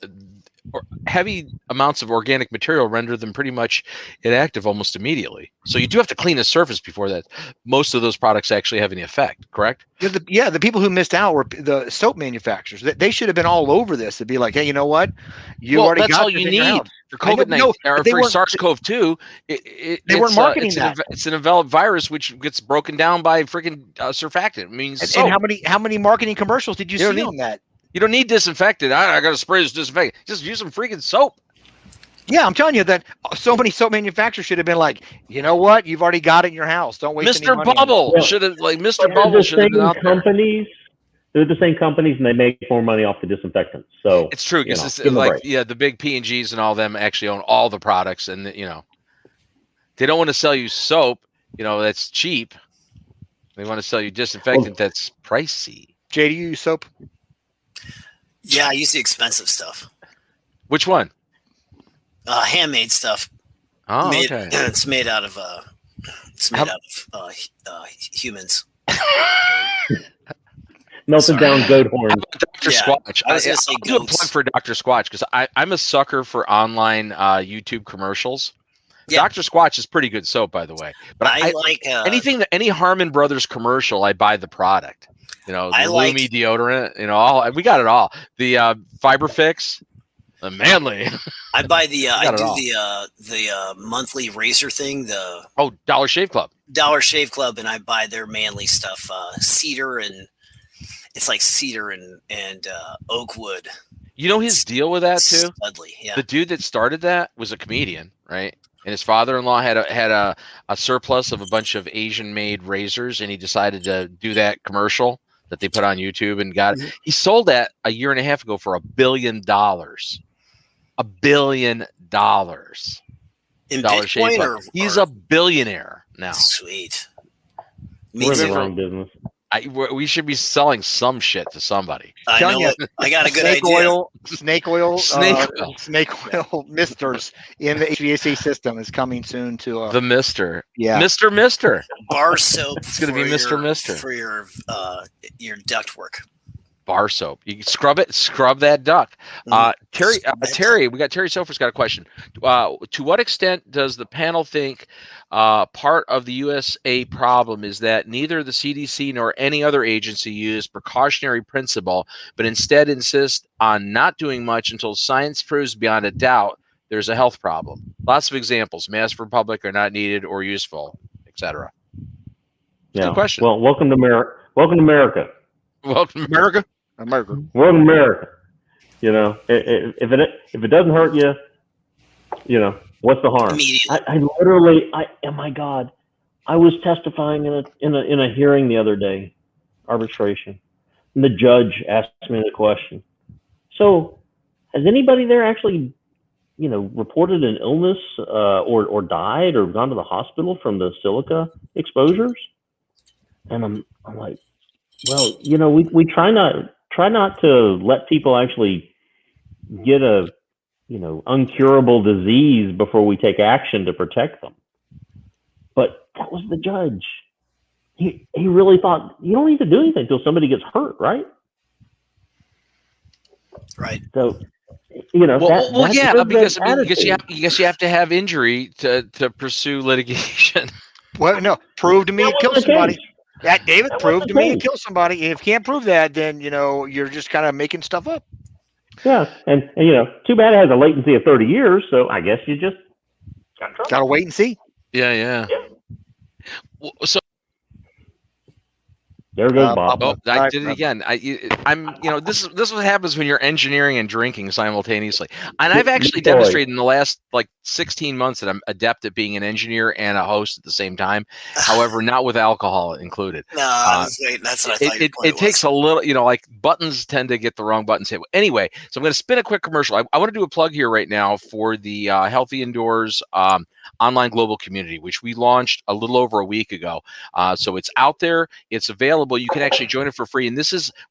or heavy amounts of organic material render them pretty much inactive almost immediately. So you do have to clean the surface before that. Most of those products actually have any effect, correct? The people who missed out were the soap manufacturers. They should have been all over this to be like, hey, you know what? That's all you need for COVID-19 or for SARS-CoV-2. They weren't marketing that. It's an enveloped virus which gets broken down by freaking surfactant. It means and how many marketing commercials did you see on that? You don't need disinfectant. I got to spray this disinfectant. Just use some freaking soap. Yeah, I'm telling you that so many soap manufacturers should have been like, you know what? You've already got it in your house. Don't waste any money. Mr. Bubble should have been out there. they're the same companies and they make more money off the disinfectants. So It's true because it's give 'em a like break. the big P&Gs and all them actually own all the products, and they don't want to sell you soap, that's cheap. They want to sell you disinfectant that's pricey. Jay, do you use soap? Yeah, I use the expensive stuff. Which one? Handmade stuff. Oh, okay. It's made out of humans. Melted down goat horns. Dr. Yeah, Squatch. I was gonna say I'll do a goats. plug for Dr. Squatch because I'm a sucker for online YouTube commercials. Yeah. Dr. Squatch is pretty good soap, by the way. But I like any Harmon Brothers commercial, I buy the product. The Lumi deodorant. We got it all. The Fiber Fix, the Manly. I buy the got it all. the monthly razor thing, the Dollar Shave Club. Dollar Shave Club, and I buy their Manly stuff, cedar and it's like cedar and oak wood. You know his deal with that too? Studley, yeah. The dude that started that was a comedian, right? And his father-in-law had a surplus of a bunch of Asian-made razors, and he decided to do that commercial that they put on YouTube and got it. He sold that a year and a half ago for $1 billion. $1 billion. In Dollar Shave Bitcoin Club. He's a billionaire now. Sweet. We're in the too. wrong business. We should be selling some shit to somebody. I Telling know. you, I got a good snake idea. snake oil misters in the HVAC system is coming soon to The Mister. yeah. Mister. Bar soap. It's gonna be Mr. Mister. For your ductwork. Bar soap. You can scrub that duck. Terry, we got Terry Sofer's got a question. To what extent does the panel think part of the USA problem is that neither the CDC nor any other agency use precautionary principle, but instead insist on not doing much until science proves beyond a doubt there's a health problem? Lots of examples. Masks for public are not needed or useful, etc. Yeah. Good question. Well, welcome to America. Welcome to America. Welcome to America. Welcome to America. If it doesn't hurt you, what's the harm? Immediately. Oh my God, I was testifying in a hearing the other day, arbitration, and the judge asked me the question. So, has anybody there actually, reported an illness or died or gone to the hospital from the silica exposures? And I'm like, well, we try not to let people actually get a uncurable disease before we take action to protect them. But that was the judge. He really thought you don't need to do anything until somebody gets hurt, right? Right. So because you have to have injury to pursue litigation. Well, no, prove to me it killed somebody. David, That prove wasn't to me the it killed somebody. If you can't prove that, then you're just kind of making stuff up. Yeah, and too bad it has a latency of 30 years. So I guess you just Gotta wait and see. Yeah. So there goes Bob. I did it again. This is what happens when you're engineering and drinking simultaneously. And I've actually demonstrated in the last 16 months that I'm adept at being an engineer and a host at the same time. However, not with alcohol included. No, that's what I thought. It takes a little, buttons tend to get the wrong buttons hit. Anyway, so I'm going to spin a quick commercial. I want to do a plug here right now for the Healthy Indoors online global community, which we launched a little over a week ago. So it's out there. It's available. You can actually join it for free. And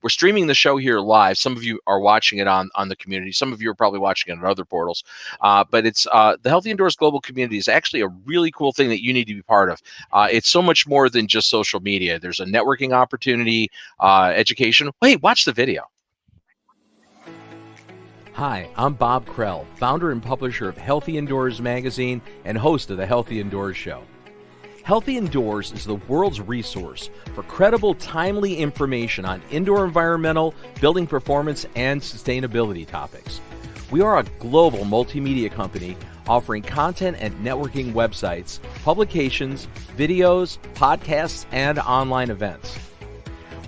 we're streaming the show here live. Some of you are watching it on the community. Some of you are probably watching it on other portals. But it's the Healthy Indoors global community is actually a really cool thing that you need to be part of. It's so much more than just social media. There's a networking opportunity, education. Hey, watch the video. Hi, I'm Bob Krell, founder and publisher of Healthy Indoors magazine and host of the Healthy Indoors show. Healthy Indoors is the world's resource for credible, timely information on indoor environmental, building performance, and sustainability topics. We are a global multimedia company offering content and networking websites, publications, videos, podcasts, and online events.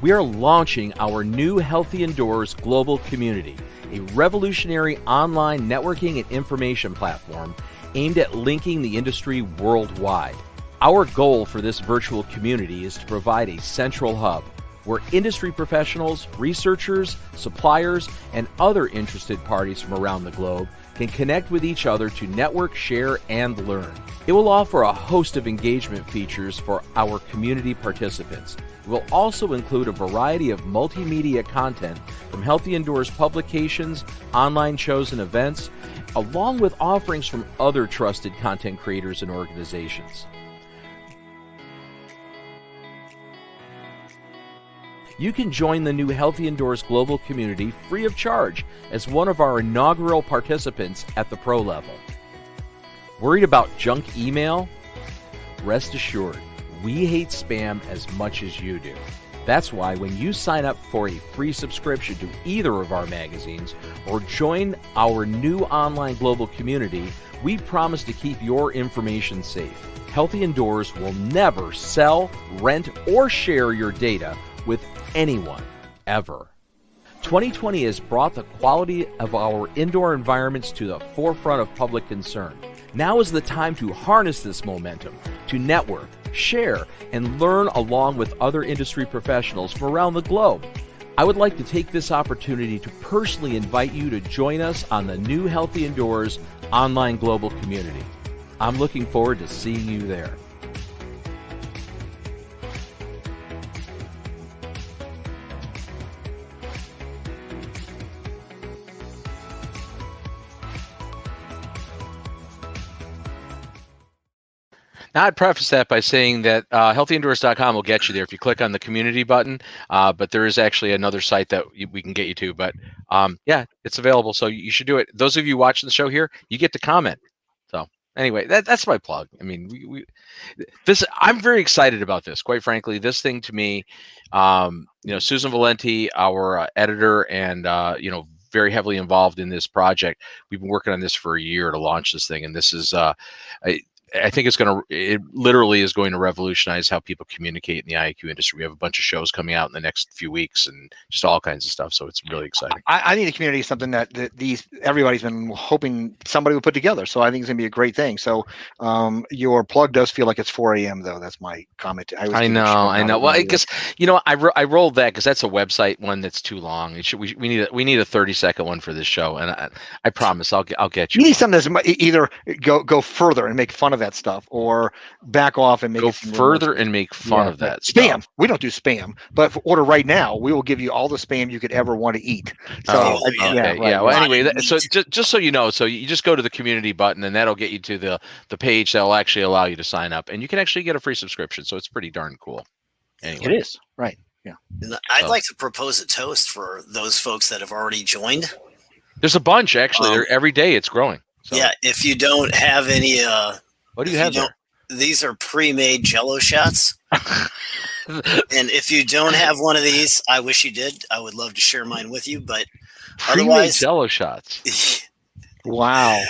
We are launching our new Healthy Indoors global community, a revolutionary online networking and information platform aimed at linking the industry worldwide. Our goal for this virtual community is to provide a central hub where industry professionals, researchers, suppliers, and other interested parties from around the globe can connect with each other to network, share, and learn. It will offer a host of engagement features for our community participants. It will also include a variety of multimedia content from Healthy Indoors publications, online shows and events, along with offerings from other trusted content creators and organizations. You can join the new Healthy Indoors global community free of charge as one of our inaugural participants at the pro level. Worried about junk email? Rest assured, we hate spam as much as you do. That's why when you sign up for a free subscription to either of our magazines or join our new online global community, we promise to keep your information safe. Healthy Indoors will never sell, rent, or share your data with anyone, ever. 2020 has brought the quality of our indoor environments to the forefront of public concern. Now is the time to harness this momentum, to network, share, and learn along with other industry professionals from around the globe. I would like to take this opportunity to personally invite you to join us on the new Healthy Indoors online global community. I'm looking forward to seeing you there. Now, I'd preface that by saying that healthyindoors.com will get you there if you click on the community button, but there is actually another site that we can get you to. But yeah, it's available, so you should do it. Those of you watching the show here, you get to comment. So anyway, that's my plug. I mean, I'm very excited about this. Quite frankly, this thing to me, Susan Valenti, our editor, and very heavily involved in this project. We've been working on this for a year to launch this thing, and this is I think it literally is going to revolutionize how people communicate in the IAQ industry. We have a bunch of shows coming out in the next few weeks and just all kinds of stuff. So it's really exciting. I think the community is something that everybody's been hoping somebody would put together. So I think it's gonna be a great thing. So your plug does feel like it's 4 a.m. though. That's my comment. I know. Well, I guess I rolled that because that's a website one that's too long. We need a 30-second one for this show, and I promise I'll get you. You need something that's either go further and make fun of that stuff, or back off and make go further and make fun of that spam stuff. We don't do spam, but for order right now, we will give you all the spam you could ever want to eat. So Well, anyway, so just so you know, so you just go to the community button, and that'll get you to the page that will actually allow you to sign up, and you can actually get a free subscription. So it's pretty darn cool. Anyway. It is right. Yeah, I'd like to propose a toast for those folks that have already joined. There's a bunch actually. Every day it's growing. So. Yeah, if you don't have any. What do you have there? These are pre-made Jell-O shots. And if you don't have one of these, I wish you did. I would love to share mine with you, but pre-made Jell-O shots. Wow.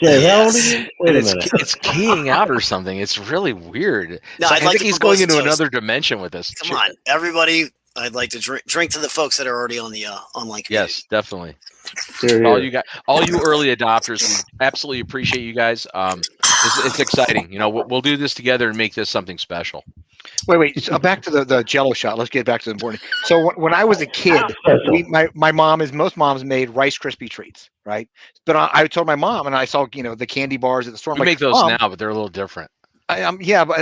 Jay, how old are you? Wait a minute. It's keying out or something. It's really weird. No, I think he's going into another dimension with this. Come on, everybody. I'd like to drink to the folks that are already on the online community. Yes, definitely. Here. All you early adopters, we absolutely appreciate you guys. It's exciting. We'll do this together and make this something special. Wait. So back to the Jell-O shot. Let's get back to the important. So when I was a kid, my mom, as most moms, made Rice Krispie treats, right? But I told my mom, and I saw the candy bars at the store. We make those now, but they're a little different. But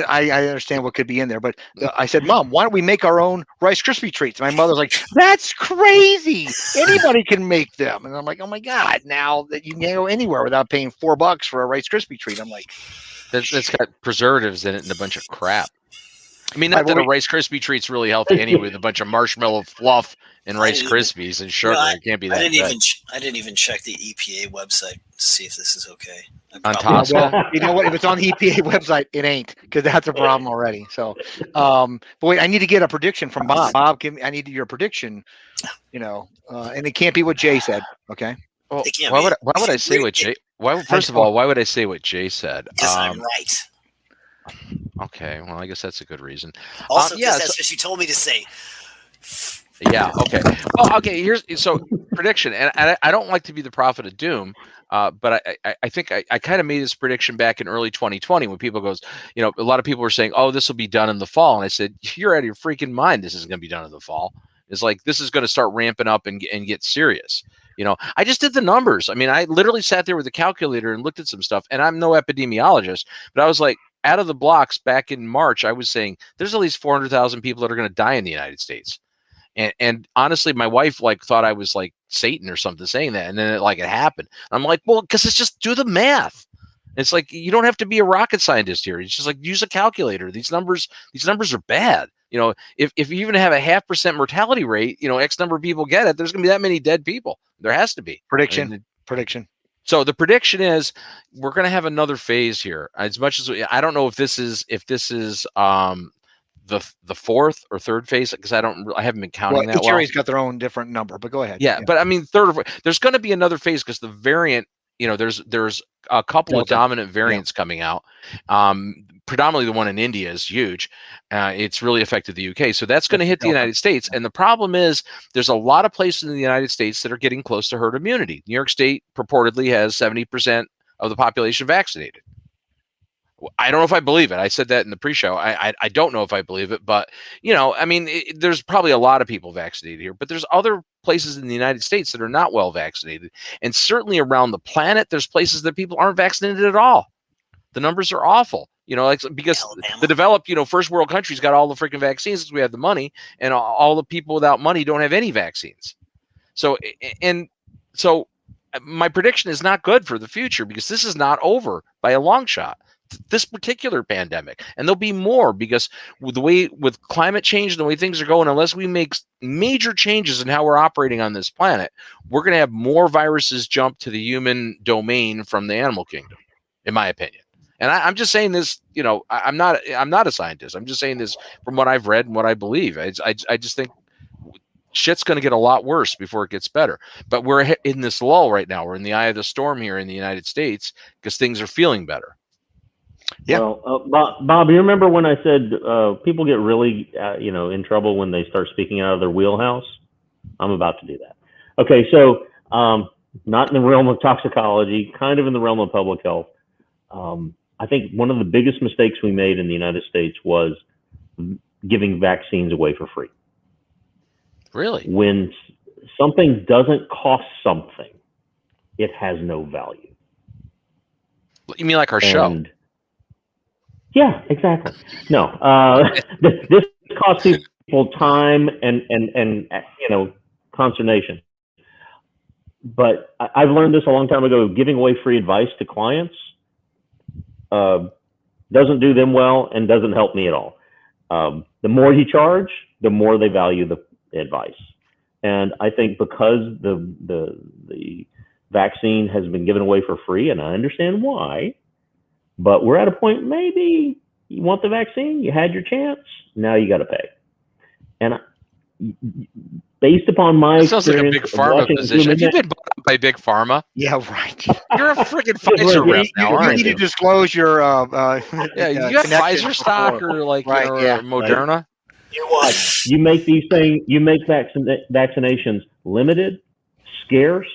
I understand what could be in there. But I said, Mom, why don't we make our own Rice Krispie treats? My mother's like, that's crazy. Anybody can make them. And I'm like, oh my God, now that you can go anywhere without paying $4 for a Rice Krispie treat. I'm like, that's got preservatives in it and a bunch of crap. I mean, not that a Rice Krispie treat's really healthy anyway, with a bunch of marshmallow fluff and Rice Krispies and sugar. It can't be that good. I didn't even check the EPA website to see if this is okay. On Tosca? Well, you know what? If it's on the EPA website, it ain't, because that's a problem already. So, but wait, I need to get a prediction from Bob. Bob, I need your prediction. And it can't be what Jay said. Okay. Well, why would I say what Jay? First of all, why would I say what Jay said? Because I'm right. Okay, well, I guess that's a good reason. Also, that's what you told me to say. Yeah. Okay. Well, okay. Here's so prediction, and I don't like to be the prophet of doom, but I think I kind of made this prediction back in early 2020 when people goes, a lot of people were saying, oh, this will be done in the fall, and I said, you're out of your freaking mind. This isn't going to be done in the fall. It's like this is going to start ramping up and get serious. I just did the numbers. I mean, I literally sat there with a calculator and looked at some stuff, and I'm no epidemiologist, but I was like, out of the blocks back in March, I was saying there's at least 400,000 people that are going to die in the United States. And honestly, my wife thought I was like Satan or something saying that, and then it happened. I'm like, well, because it's just do the math. It's like you don't have to be a rocket scientist here. It's just like use a calculator. These numbers are bad. If you even have a 0.5% mortality rate, X number of people get it, there's going to be that many dead people. There has to be. Prediction. So the prediction is we're going to have another phase here. As much as I don't know if this is the fourth or third phase, because I haven't been counting that each area's got their own different number, but go ahead. Yeah. But I mean, there's going to be another phase because the variant, there's a couple of dominant variants coming out. Predominantly the one in India is huge. It's really affected the UK. So that's going to hit the United States. And the problem is there's a lot of places in the United States that are getting close to herd immunity. New York State purportedly has 70% of the population vaccinated. I don't know if I believe it. I said that in the pre-show. I don't know if I believe it, but I mean, there's probably a lot of people vaccinated here, but there's other places in the United States that are not well vaccinated, and certainly around the planet, there's places that people aren't vaccinated at all. The numbers are awful. Because Alabama. the developed, first world countries got all the freaking vaccines because we had the money, and all the people without money don't have any vaccines. So my prediction is not good for the future because this is not over by a long shot. This particular pandemic, and there'll be more because with climate change and the way things are going, unless we make major changes in how we're operating on this planet, we're going to have more viruses jump to the human domain from the animal kingdom, in my opinion. And I'm just saying this, I'm not a scientist. I'm just saying this from what I've read and what I believe. I just think shit's going to get a lot worse before it gets better. But we're in this lull right now. We're in the eye of the storm here in the United States because things are feeling better. Yeah. Well, Bob, you remember when I said people get really, in trouble when they start speaking out of their wheelhouse? I'm about to do that. Okay, so not in the realm of toxicology, kind of in the realm of public health. I think one of the biggest mistakes we made in the United States was giving vaccines away for free. Really? When something doesn't cost something, it has no value. You mean like our show? Yeah, exactly. No, this costs people time and consternation. But I've learned this a long time ago. Giving away free advice to clients doesn't do them well and doesn't help me at all. The more you charge, the more they value the advice. And I think because the vaccine has been given away for free, and I understand why, but we're at a point, maybe you want the vaccine, you had your chance, now you got to pay. And based upon my experience, sounds like a big pharma position. Have you been bought up by big pharma? Yeah, right. You're a freaking Pfizer rep now, aren't you? You need to disclose your you have Pfizer stock or Moderna. Right. You make these things, you make vaccinations limited, scarce,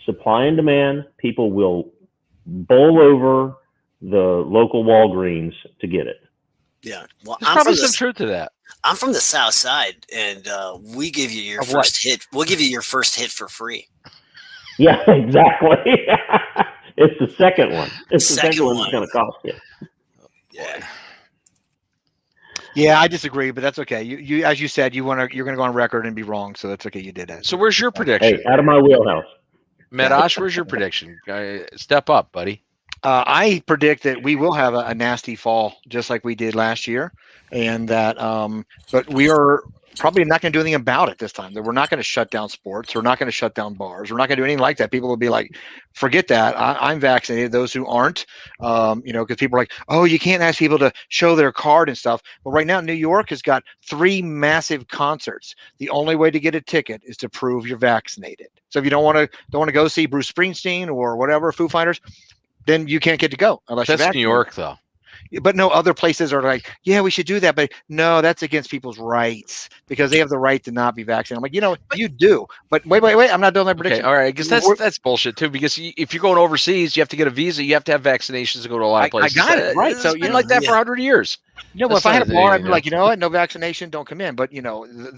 supply and demand. People will bowl over the local Walgreens to get it. Yeah, well, there's probably some truth to that. I'm from the South Side, and we give you your first hit. We'll give you your first hit for free. Yeah, exactly. It's the second one. It's the second one that's going to cost you. Yeah. Yeah, I disagree, but that's okay. You as you said, you're going to go on record and be wrong, so that's okay. You did that. So where's your prediction? Hey, out of my wheelhouse. Medosch, where's your prediction? Step up, buddy. I predict that we will have a nasty fall, just like we did last year, and that. But we are probably not going to do anything about it this time. That we're not going to shut down sports. We're not going to shut down bars. We're not going to do anything like that. People will be like, "Forget that. I'm vaccinated." Those who aren't, because people are like, "Oh, you can't ask people to show their card and stuff." Well, right now, New York has got 3 massive concerts. The only way to get a ticket is to prove you're vaccinated. So if you don't want to go see Bruce Springsteen or whatever, Foo Fighters, then you can't get to go unless that's you're New York, though. but no, other places are like, yeah, we should do that, but no, that's against people's rights because they have the right to not be vaccinated. I'm like, you do, but wait, I'm not doing that Okay, prediction. all right. I guess that's bullshit too. Because if you're going overseas, you have to get a visa. You have to have vaccinations to go to a lot of places. I got it right. So been like that for 100 years. But if I had a bar, I'd be like, no vaccination, don't come in. But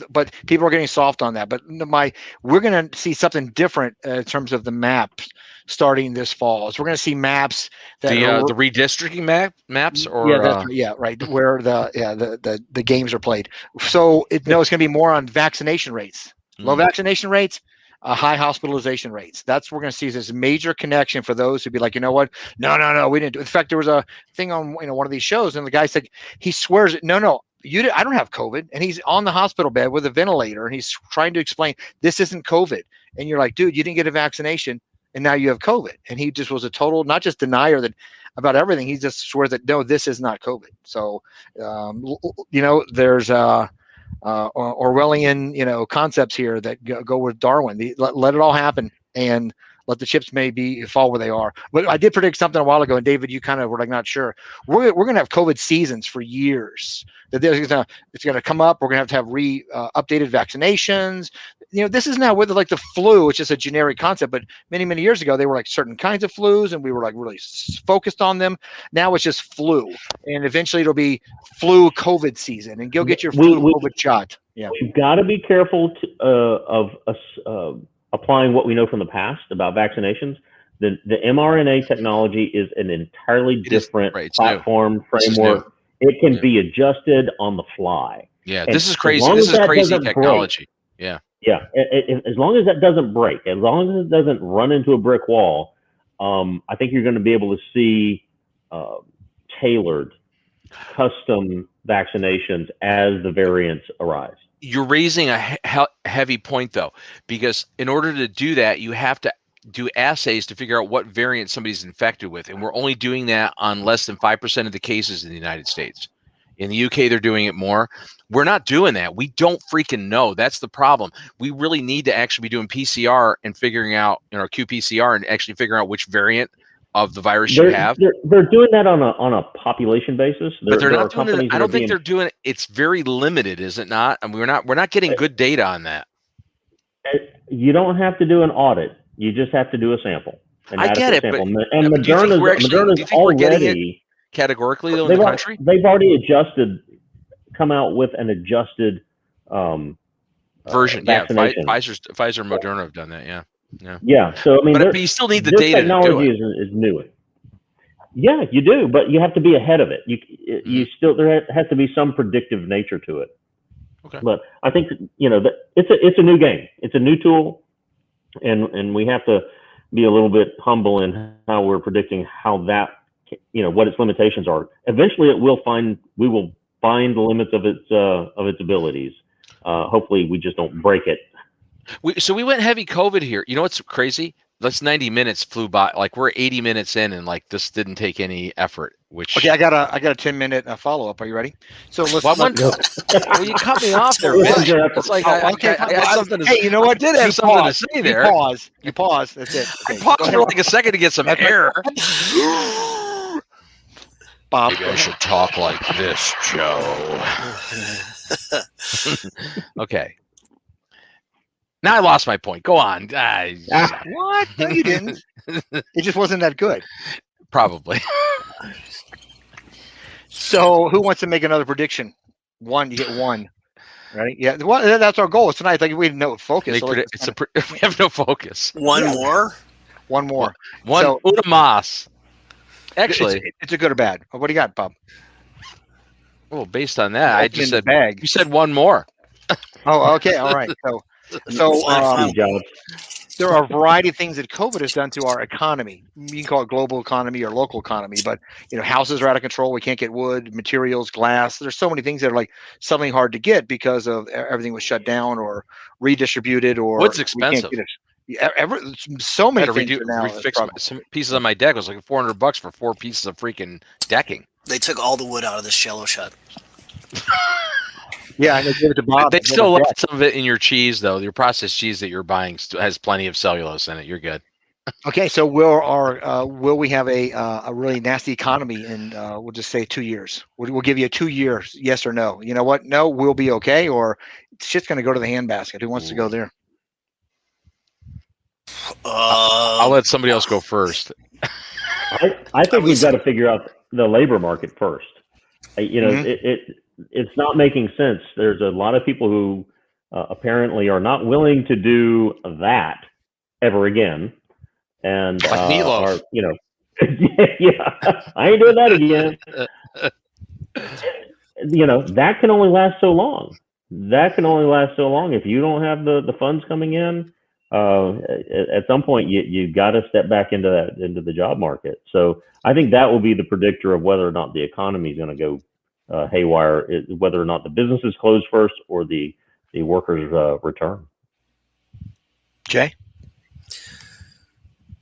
but people are getting soft on that. But we're going to see something different in terms of the maps starting this fall. So we're going to see maps that the redistricting maps, or right, where the games are played. So it's going to be more on vaccination rates, low vaccination rates. High hospitalization rates. That's what we're going to see this major connection for those who'd be like, you know what? No, we didn't do it. In fact, there was a thing on one of these shows, and the guy said he swears, no, I don't have COVID, and he's on the hospital bed with a ventilator, and he's trying to explain this isn't COVID, and you're like, dude, you didn't get a vaccination, and now you have COVID, and he just was a total, not just denier about everything. He just swears that no, this is not COVID. So, there's Orwellian, concepts here that go with Darwin. Let it all happen and let the chips maybe fall where they are. But I did predict something a while ago, and David, you kind of were like not sure. We're going to have COVID seasons for years. That it's going to come up. We're going to have updated vaccinations. This is now with like the flu, which is a generic concept, but many years ago they were like certain kinds of flus, and we were like really focused on them. Now it's just flu, and eventually it'll be flu COVID season, and go get your flu COVID shot. Yeah, we've got to be careful of us applying what we know from the past about vaccinations. The mRNA technology is an entirely different platform framework. It can be adjusted on the fly. Yeah, and this is crazy. This is crazy technology. Yeah. As long as that doesn't break, as long as it doesn't run into a brick wall, I think you're going to be able to see tailored, custom vaccinations as the variants arise. You're raising a heavy point, though, because in order to do that, you have to do assays to figure out what variant somebody's infected with, and we're only doing that on less than 5% of the cases in the United States. In the UK, they're doing it more. We're not doing that. We don't freaking know. That's the problem. We really need to actually be doing PCR and figuring out, qPCR, and actually figuring out which variant of the virus you have. They're doing that on a population basis. But they're not doing it. I don't think they're doing it. It's very limited, is it not? I mean, we're not getting good data on that. You don't have to do an audit. You just have to do a sample. I get it, but Moderna's already categorically though in the country. They've already come out with an adjusted version. Vaccination. Pfizer and Moderna have done that. Yeah. So I mean, but you still need the data. Technology is new. Yeah, you do, but you have to be ahead of it. You still there has to be some predictive nature to it. Okay. But I think that it's a new game. It's a new tool, and we have to be a little bit humble in how we're predicting how that what its limitations are. Eventually, we will find the limits of its abilities. Hopefully, we just don't break it. So we went heavy COVID here. You know what's crazy? That's 90 minutes flew by. Like we're 80 minutes in, and like this didn't take any effort. Okay, I got a 10-minute follow up. Are you ready? So let's. Well, you cut me off there. It's like I had something to say. Hey, you know what? I did have something to say there. You pause. That's it. Okay. I paused for like a second to get some air. Bob, maybe I should talk like this, Joe. Okay. Now I lost my point. Go on. What? No, you didn't. It just wasn't that good. Probably. So, who wants to make another prediction? One, you get one. Right? Yeah. That's our goal tonight. Like we have no focus. We have no focus. One more. One more. Una mas. Actually, it's a good or bad. What do you got, Bob? Well, based on that, I just said bag. You said one more. Oh, okay. All right. So there are a variety of things that COVID has done to our economy. You can call it global economy or local economy, but houses are out of control. We can't get wood, materials, glass. There's so many things that are like suddenly hard to get because of everything was shut down or redistributed or wood's expensive. So many things now. Some pieces on my deck. It was like $400 for 4 pieces of freaking decking. They took all the wood out of this shallow shut. Yeah, and they give it to Bob. They still left some of it in your cheese, though. Your processed cheese that you're buying has plenty of cellulose in it. You're good. Okay, so will we have a really nasty economy in we'll just say 2 years? We'll give you a 2 years, yes or no. You know what? No, we'll be okay, or shit's going to go to the handbasket. Who wants to go there? I'll let somebody else go first. I think we've got to figure out the labor market first. It's not making sense. There's a lot of people who apparently are not willing to do that ever again, and Like meatloaf. yeah, I ain't doing that again. That can only last so long. If you don't have the funds coming in. At some point, you got to step back into the job market. So I think that will be the predictor of whether or not the economy is going to go haywire, whether or not the businesses close first or the workers return. Jay?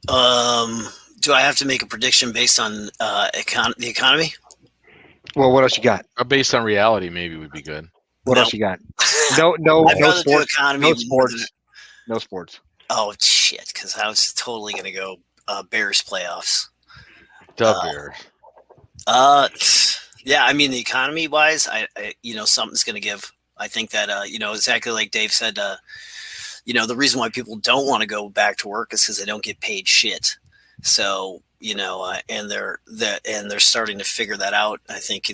Do I have to make a prediction based on the economy? Well, what else you got? Based on reality, maybe would be good. What else you got? No sports. No sports. No sports. Oh shit! Because I was totally gonna go Bears playoffs. Bears. Yeah. I mean, the economy wise, I something's gonna give. I think that exactly like Dave said. The reason why people don't want to go back to work is because they don't get paid shit. So and they're starting to figure that out. I think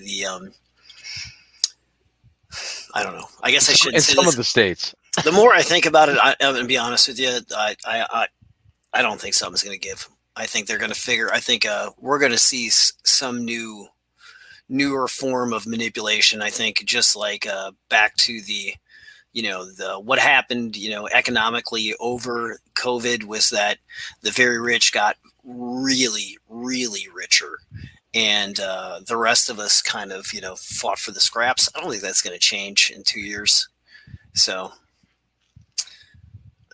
I don't know. I guess I should. In some of the states. The more I think about it, I'm going to be honest with you. I don't think something's going to give. I think they're going to figure. I think we're going to see some newer form of manipulation. I think just like back to the what happened, economically over COVID was that the very rich got really, really richer. And the rest of us kind of, fought for the scraps. I don't think that's going to change in 2 years. So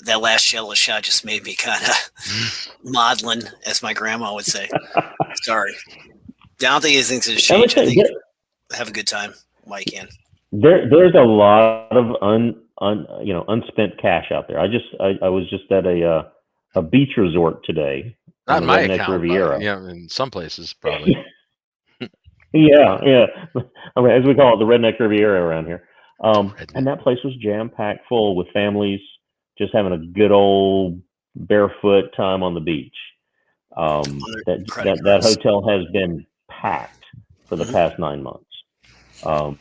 that last yellow shot just made me kind of maudlin, as my grandma would say. Sorry. I don't think anything's going to change. I think have a good time while you can. There's a lot of unspent cash out there. I was just at a beach resort today. Not in my account, Riviera. Yeah, in some places probably. yeah. I mean, as we call it, the Redneck Riviera around here. And that place was jam packed full with families just having a good old barefoot time on the beach. That hotel has been packed for the past 9 months. I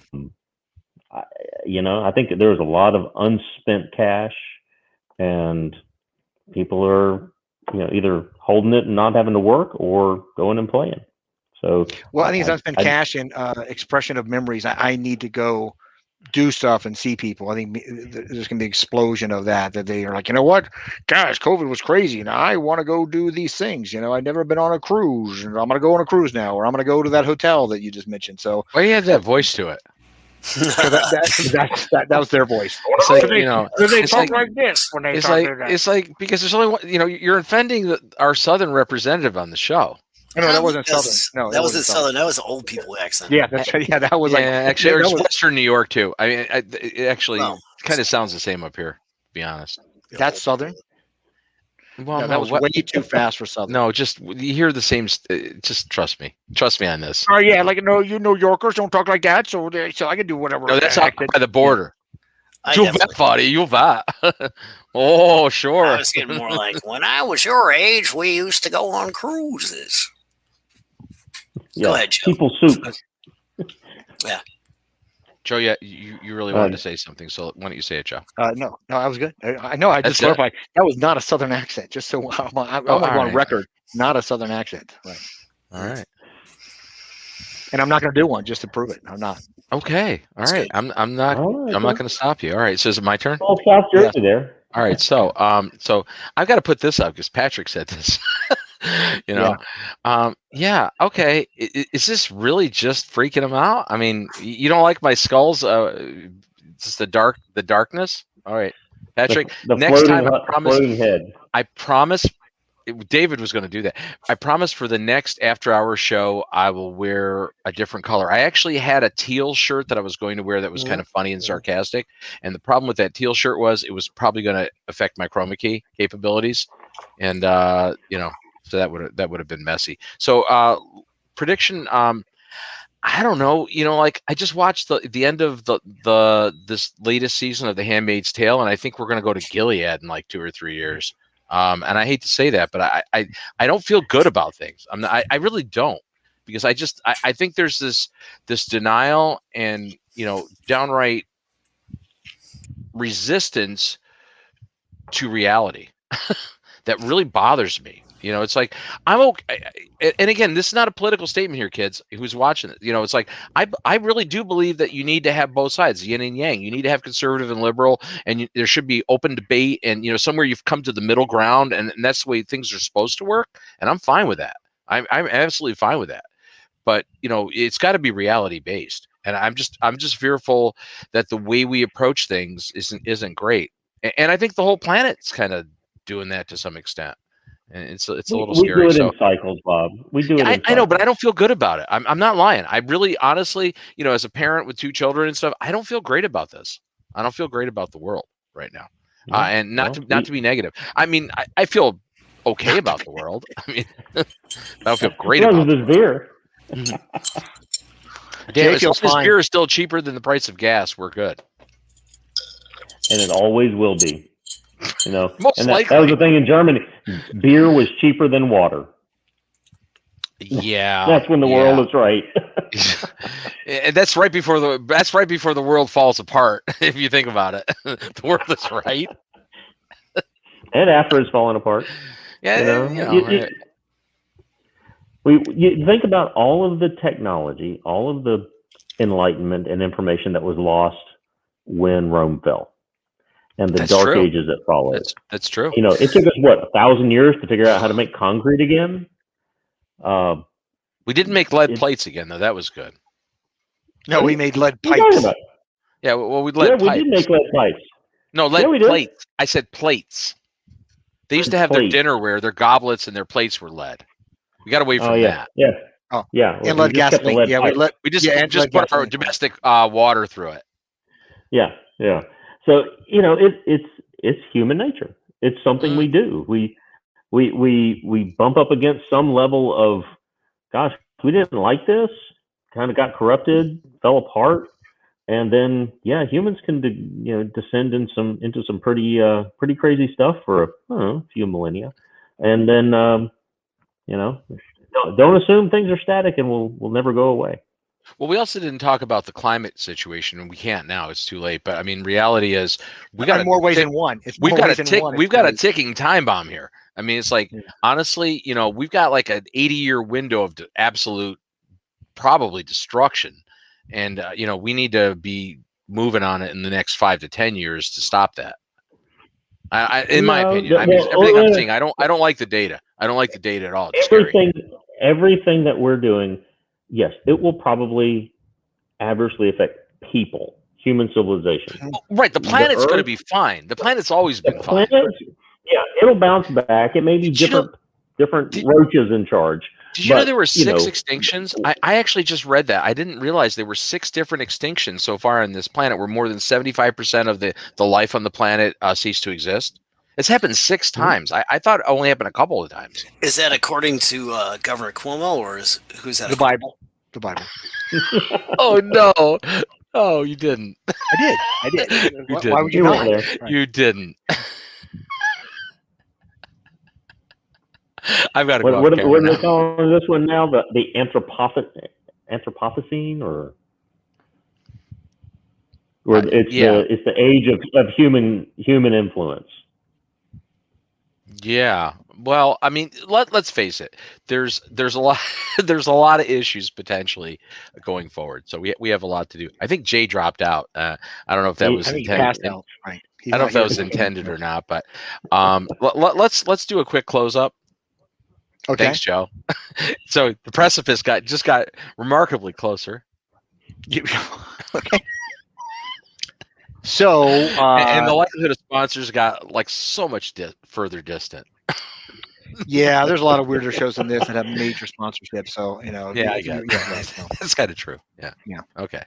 think there's a lot of unspent cash, and people are, either holding it and not having to work or going and playing. So, well, I think it's unspent cash and expression of memories. I need to go do stuff and see people. I think there's going to be an explosion of that they are like, you know what, guys, COVID was crazy, and I want to go do these things. I've never been on a cruise, and I'm going to go on a cruise now, or I'm going to go to that hotel that you just mentioned. So, why do you have that voice to it? that was their voice. It's like, they talk like this when they talk like that. It's like, because there's only one, you're offending our Southern representative on the show. No, that wasn't Southern. No, that wasn't Southern. That was an old people accent. Yeah, that was actually, it's Western New York too. I mean, it actually kind of sounds the same up here, to be honest. That's Southern. Well, no, that was way too fast for Southern. No, just you hear the same. Just trust me on this. Oh yeah, like you New Yorkers don't talk like that, so I can do whatever. No, that's out by the border. You bet, buddy. You bet. Oh, sure. I was getting more like, when I was your age, we used to go on cruises. Yeah, go ahead, Joe. People soup. Yeah. Joe, yeah, you really wanted to say something, so why don't you say it, Joe? No, I was good. I know. I just clarified. That was not a Southern accent. Just so I'm on record, not a Southern accent. Right. All right. And I'm not going to do one just to prove it. I'm not. Okay. All right. I'm not. I'm not going to stop you. All right. So is it my turn? Oh, South Jersey there. All right. So I've got to put this up because Patrick said this. Okay. Is this really just freaking him out? I mean, you don't like my skulls? Just the darkness. All right, Patrick. The next floating, time, I promise. Floating head. I promise. David was going to do that. I promise for the next after-hour show, I will wear a different color. I actually had a teal shirt that I was going to wear that was kind of funny and sarcastic. And the problem with that teal shirt was it was probably going to affect my chroma key capabilities. and so that would have been messy. So prediction. I don't know. Like I just watched the end of this latest season of The Handmaid's Tale, and I think we're going to go to Gilead in like 2 or 3 years. And I hate to say that, but I don't feel good about things. I really don't, because I think there's this denial and downright resistance to reality that really bothers me. It's like I'm okay. And again, this is not a political statement here, kids who's watching it. It's like I really do believe that you need to have both sides, yin and yang. You need to have conservative and liberal, and there should be open debate, and somewhere you've come to the middle ground, and that's the way things are supposed to work. And I'm fine with that. I'm absolutely fine with that. But it's got to be reality based, and I'm just fearful that the way we approach things isn't great. And I think the whole planet's kind of doing that to some extent. And it's a little scary. We do it in cycles, Bob. We do it. I know, but I don't feel good about it. I'm not lying. I really, honestly, as a parent with 2 children and stuff, I don't feel great about this. I don't feel great about the world right now. And not to be negative. I mean, I feel okay about the world. I mean, I don't feel great about this beer. Damn, as long as beer is still cheaper than the price of gas, we're good. And it always will be. Most likely. That was the thing in Germany. Beer was cheaper than water. Yeah, that's when the world is right. And that's right before the world falls apart. If you think about it, the world is right. And after it's falling apart. Yeah, you think about all of the technology, all of the enlightenment and information that was lost when Rome fell. And the dark ages that followed. That's true. It took us 1,000 years to figure out how to make concrete again. We didn't make lead plates again, though. That was good. No, we made lead pipes. Yeah, well, we pipes. We did make lead pipes. No, lead plates. I said plates. They used to have their dinnerware, their goblets, and their plates were lead. We got away from that. Yeah. Oh, yeah. And lead gasoline. Yeah, we just put our domestic water through it. Yeah, yeah. So it's human nature. It's something we do. We bump up against some level of, gosh, we didn't like this. Kind of got corrupted, fell apart, and then humans can descend into some pretty crazy stuff for a few millennia, and then don't assume things are static and will never go away. Well, we also didn't talk about the climate situation, and we can't now. It's too late. But I mean, reality is we got more ways than one. We've got a ticking time bomb here. I mean, it's like honestly, we've got like an 80-year window of absolute probably destruction, and we need to be moving on it in the next 5 to 10 years to stop that. In my opinion, I mean, everything I'm seeing, I don't like the data. I don't like the data at all. It's everything that we're doing. Yes, it will probably adversely affect people, human civilization. Right, the planet's going to be fine. The planet's always been fine. Yeah, it'll bounce back. It may be different roaches in charge. Did you know there were 6 extinctions? I actually just read that. I didn't realize there were 6 different extinctions so far on this planet, where more than 75% of the life on the planet ceased to exist. It's happened 6 times. I thought it only happened a couple of times. Is that according to Governor Cuomo, or who's that? The Bible. The Bible. Oh no! Oh, you didn't. I did. You didn't. Why would you not? Right. You didn't. I've got to go. What are they calling this one now? The Anthropocene, or it's the age of human influence. Yeah. Well, I mean, let's face it. There's a lot of issues potentially going forward. So we have a lot to do. I think Jay dropped out. I don't know if that was intended. Right. I don't know if that was intended or not, but let's do a quick close up. Okay. Thanks, Joe. So the precipice just got remarkably closer. Okay. So and the likelihood of sponsors got like so much further distant. Yeah, there's a lot of weirder shows than this that have major sponsorship. So Yeah, I get it. That's kind of true. Yeah. Yeah. Okay.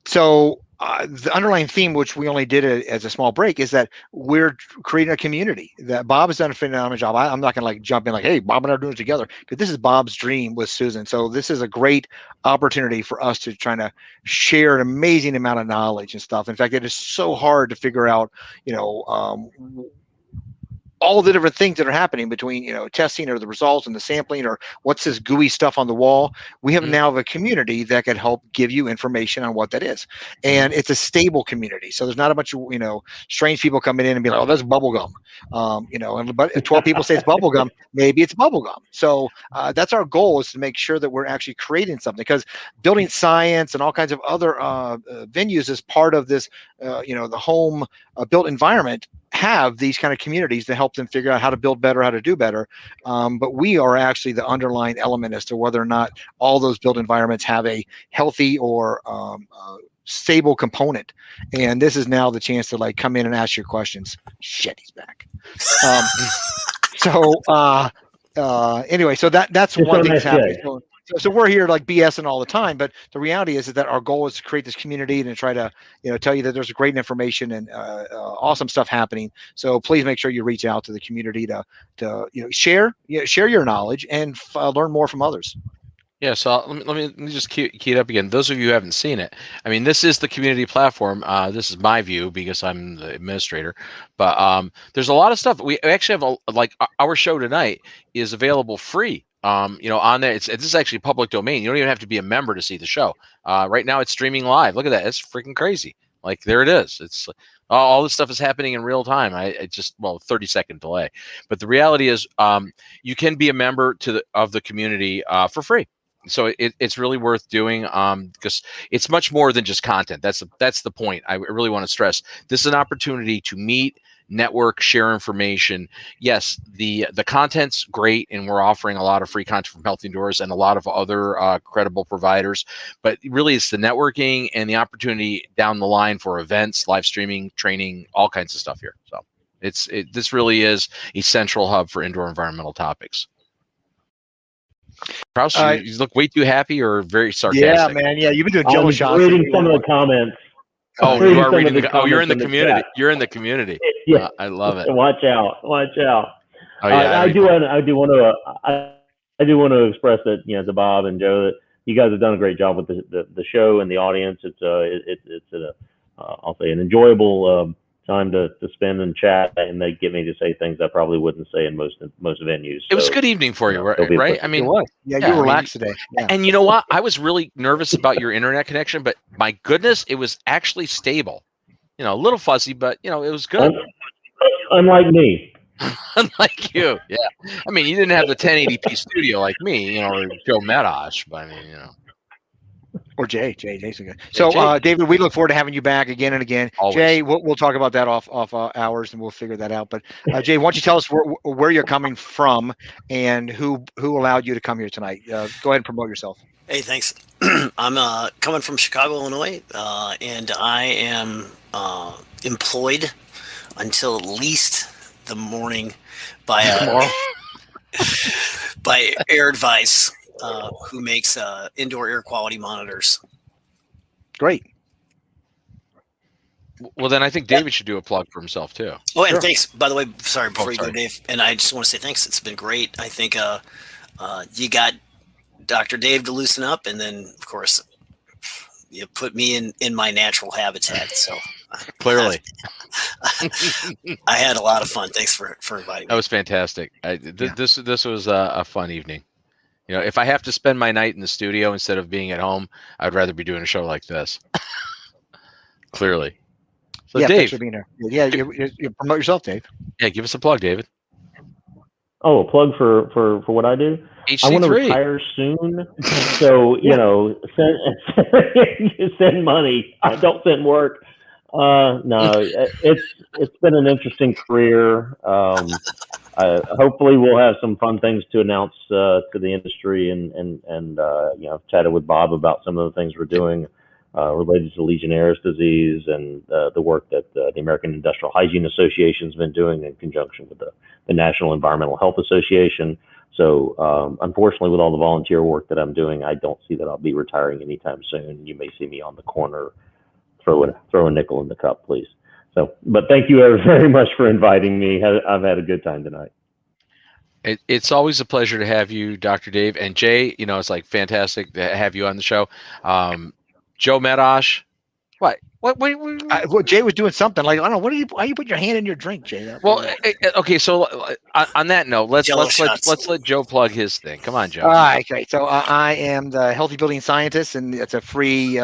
So the underlying theme, which we only did as a small break, is that we're creating a community. That Bob has done a phenomenal job. I'm not going to like jump in like, hey, Bob and I are doing it together, because this is Bob's dream with Susan. So this is a great opportunity for us to try to share an amazing amount of knowledge and stuff. In fact, it is so hard to figure out, all the different things that are happening between testing or the results and the sampling or what's this gooey stuff on the wall. We have now a community that can help give you information on what that is, and it's a stable community. So there's not a bunch of strange people coming in and be like, oh, that's bubble gum, but if 12 people say it's bubble gum, maybe it's bubble gum. So that's our goal, is to make sure that we're actually creating something, because building science and all kinds of other venues is part of this the home built environment have these kind of communities to help them figure out how to build better, how to do better. But we are actually the underlying element as to whether or not all those built environments have a healthy or stable component. And this is now the chance to like come in and ask your questions. Shit, he's back. Anyway, so that's one thing that's happening. So we're here like BSing all the time, but the reality is that our goal is to create this community and to try to, tell you that there's great information and awesome stuff happening. So please make sure you reach out to the community to share your knowledge and learn more from others. Yeah, so let me just key it up again. Those of you who haven't seen it, I mean, this is the community platform. This is my view because I'm the administrator, but there's a lot of stuff. We actually have like our show tonight is available free. On there, this is actually public domain. You don't even have to be a member to see the show. Right now, it's streaming live. Look at that. It's freaking crazy. Like, there it is. It's all this stuff is happening in real time. 30-second delay. But the reality is, you can be a member of the community for free. So it's really worth doing because it's much more than just content. That's the point. I really want to stress. This is an opportunity to meet, network, share information. Yes, the content's great, and we're offering a lot of free content from Healthy Indoors and a lot of other credible providers. But really, it's the networking and the opportunity down the line for events, live streaming, training, all kinds of stuff here. So this really is a central hub for indoor environmental topics. Krause, you look way too happy or very sarcastic. Yeah, man. Yeah, you've been doing jello shots. I'm reading some of the comments. Oh, you are reading you're in the community. You're in the community. Yeah, I love it. Watch out. Oh, yeah, I do want to express that to Bob and Joe that you guys have done a great job with the show and the audience. It's I'll say an enjoyable time to spend and chat, and they get me to say things I probably wouldn't say in most venues. It was a good evening for you, right? I mean, it was. Yeah, you relaxed today. Yeah. And you know what? I was really nervous about your internet connection, but my goodness, it was actually stable. A little fuzzy, but it was good. Unlike me. Unlike you, yeah. I mean, you didn't have the 1080p studio like me, or Joe Medosch, but I mean, Or Jay's good. So, David, we look forward to having you back again and again. Always. Jay, we'll talk about that off hours, and we'll figure that out. But Jay, why don't you tell us where you're coming from and who allowed you to come here tonight? Go ahead and promote yourself. Hey, thanks. I'm coming from Chicago, Illinois, and I am employed until at least the morning by Air Advice, who makes indoor air quality monitors. Great. Well, then I think David should do a plug for himself too. Oh, and thanks, by the way. Sorry, before you go, Dave. And I just want to say thanks. It's been great. I think you got Dr. Dave to loosen up, and then of course you put me in my natural habitat. So clearly, I had a lot of fun. Thanks for inviting me. That was fantastic. This was a fun evening. If I have to spend my night in the studio instead of being at home, I'd rather be doing a show like this. Clearly. So, Dave, thanks for being here. Yeah, you promote yourself, Dave. Yeah, give us a plug, David. Oh, a plug for what I do? HC3. I want to retire soon, so send money. Don't send work. No, it's been an interesting career. Hopefully, we'll have some fun things to announce to the industry, and I've chatted with Bob about some of the things we're doing related to Legionnaire's disease and the work that the American Industrial Hygiene Association has been doing in conjunction with the National Environmental Health Association. So, unfortunately, with all the volunteer work that I'm doing, I don't see that I'll be retiring anytime soon. You may see me on the corner throw a nickel in the cup, please. So, but thank you very much for inviting me. I've had a good time tonight. It's always a pleasure to have you, Dr. Dave. And Jay, it's like fantastic to have you on the show. Joe Medosch. What? Well, Jay was doing something like, I don't know. Why you put your hand in your drink, Jay? Okay. So on that note, let's let Joe plug his thing. Come on, Joe. All right, great. So I am the Healthy Building Scientist, and it's a free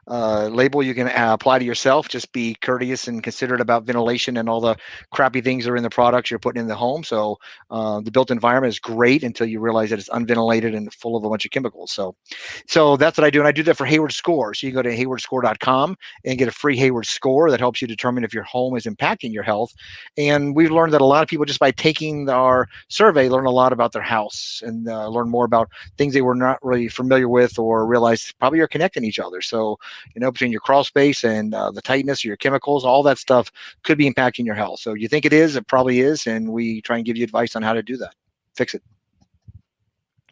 label you can apply to yourself. Just be courteous and considerate about ventilation and all the crappy things that are in the products you're putting in the home. So the built environment is great until you realize that it's unventilated and full of a bunch of chemicals. So that's what I do, and I do that for Hayward Score. So you can go to haywardscore.com and get a free Hayward Score that helps you determine if your home is impacting your health. And we've learned that a lot of people, just by taking our survey, learn a lot about their house and learn more about things they were not really familiar with or realize probably are connecting each other. So, between your crawl space and the tightness of your chemicals, all that stuff could be impacting your health. So you think it is, it probably is. And we try and give you advice on how to do that. Fix it.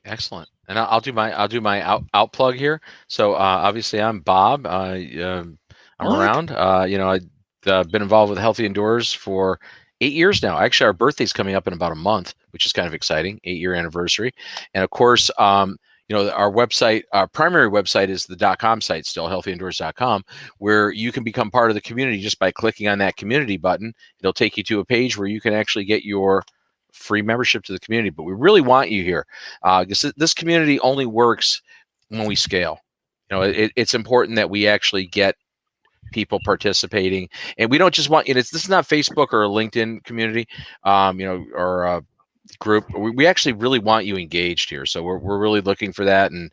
Excellent. And I'll do my out plug here. So obviously I'm Bob. I'm around. I've been involved with Healthy Indoors for 8 years now. Actually, our birthday's coming up in about a month, which is kind of exciting. 8-year anniversary. And of course, our website, our primary website is the .com site still, healthyindoors.com, where you can become part of the community just by clicking on that community button. It'll take you to a page where you can actually get your free membership to the community. But we really want you here because this community only works when we scale. It's important that we actually get people participating, and we don't just want this is not Facebook or a LinkedIn community, or a group. We actually really want you engaged here. So we're really looking for that, and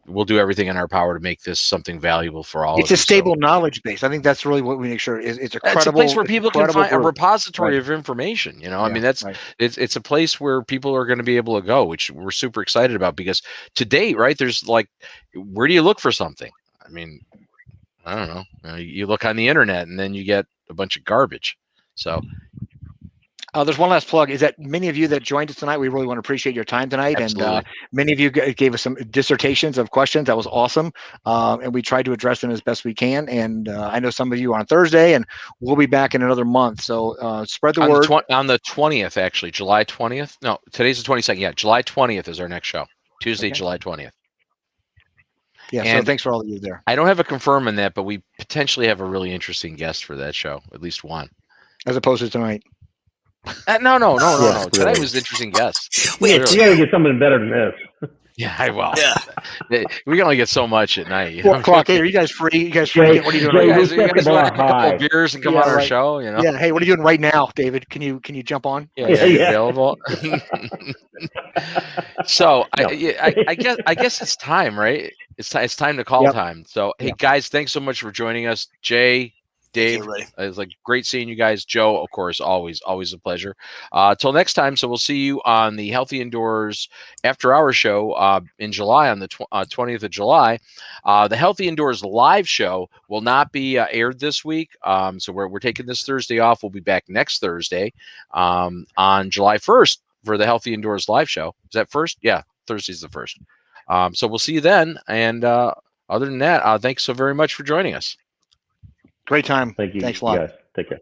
we'll do everything in our power to make this something valuable for all. It's a stable knowledge base. I think that's really what we make sure is. It's a credible. It's a place where people can find a repository right. of information. Yeah, I mean, that's right. It's a place where people are going to be able to go, which we're super excited about because to date, right? There's where do you look for something? I mean, I don't know. You look on the internet and then you get a bunch of garbage. So. There's one last plug, is that many of you that joined us tonight, we really want to appreciate your time tonight. Absolutely. And many of you gave us some dissertations of questions. That was awesome. And we tried to address them as best we can. And I know some of you on Thursday, and we'll be back in another month. So spread the word. On the 20th, actually, July 20th. No, today's the 22nd. Yeah, July 20th is our next show. Tuesday, okay. July 20th. Yeah, and so thanks for all of you there. I don't have a confirm on that, but we potentially have a really interesting guest for that show, at least one. As opposed to tonight. No. Tonight was an interesting guest. Wait, you gotta get something better than this. Yeah, well, we can only get so much at night. 4 o'clock. Hey, are you guys free? You guys free? What are you doing? You guys want to get a couple of beers and come on our show? Yeah. Hey, what are you doing right now, David? Can you jump on? Yeah. Available. So I guess it's time, right? It's time to call time. So hey, guys, thanks so much for joining us, Jay. Dave, it's great seeing you guys. Joe, of course, always a pleasure. Till next time. So we'll see you on the Healthy Indoors After Hour show in July, on the 20th of July. The Healthy Indoors live show will not be aired this week. So we're taking this Thursday off. We'll be back next Thursday on July 1st for the Healthy Indoors live show. Is that first? Yeah, Thursday's the 1st. So we'll see you then. And other than that, thanks so very much for joining us. Great time. Thank you. Thanks a lot. Guys. Take care.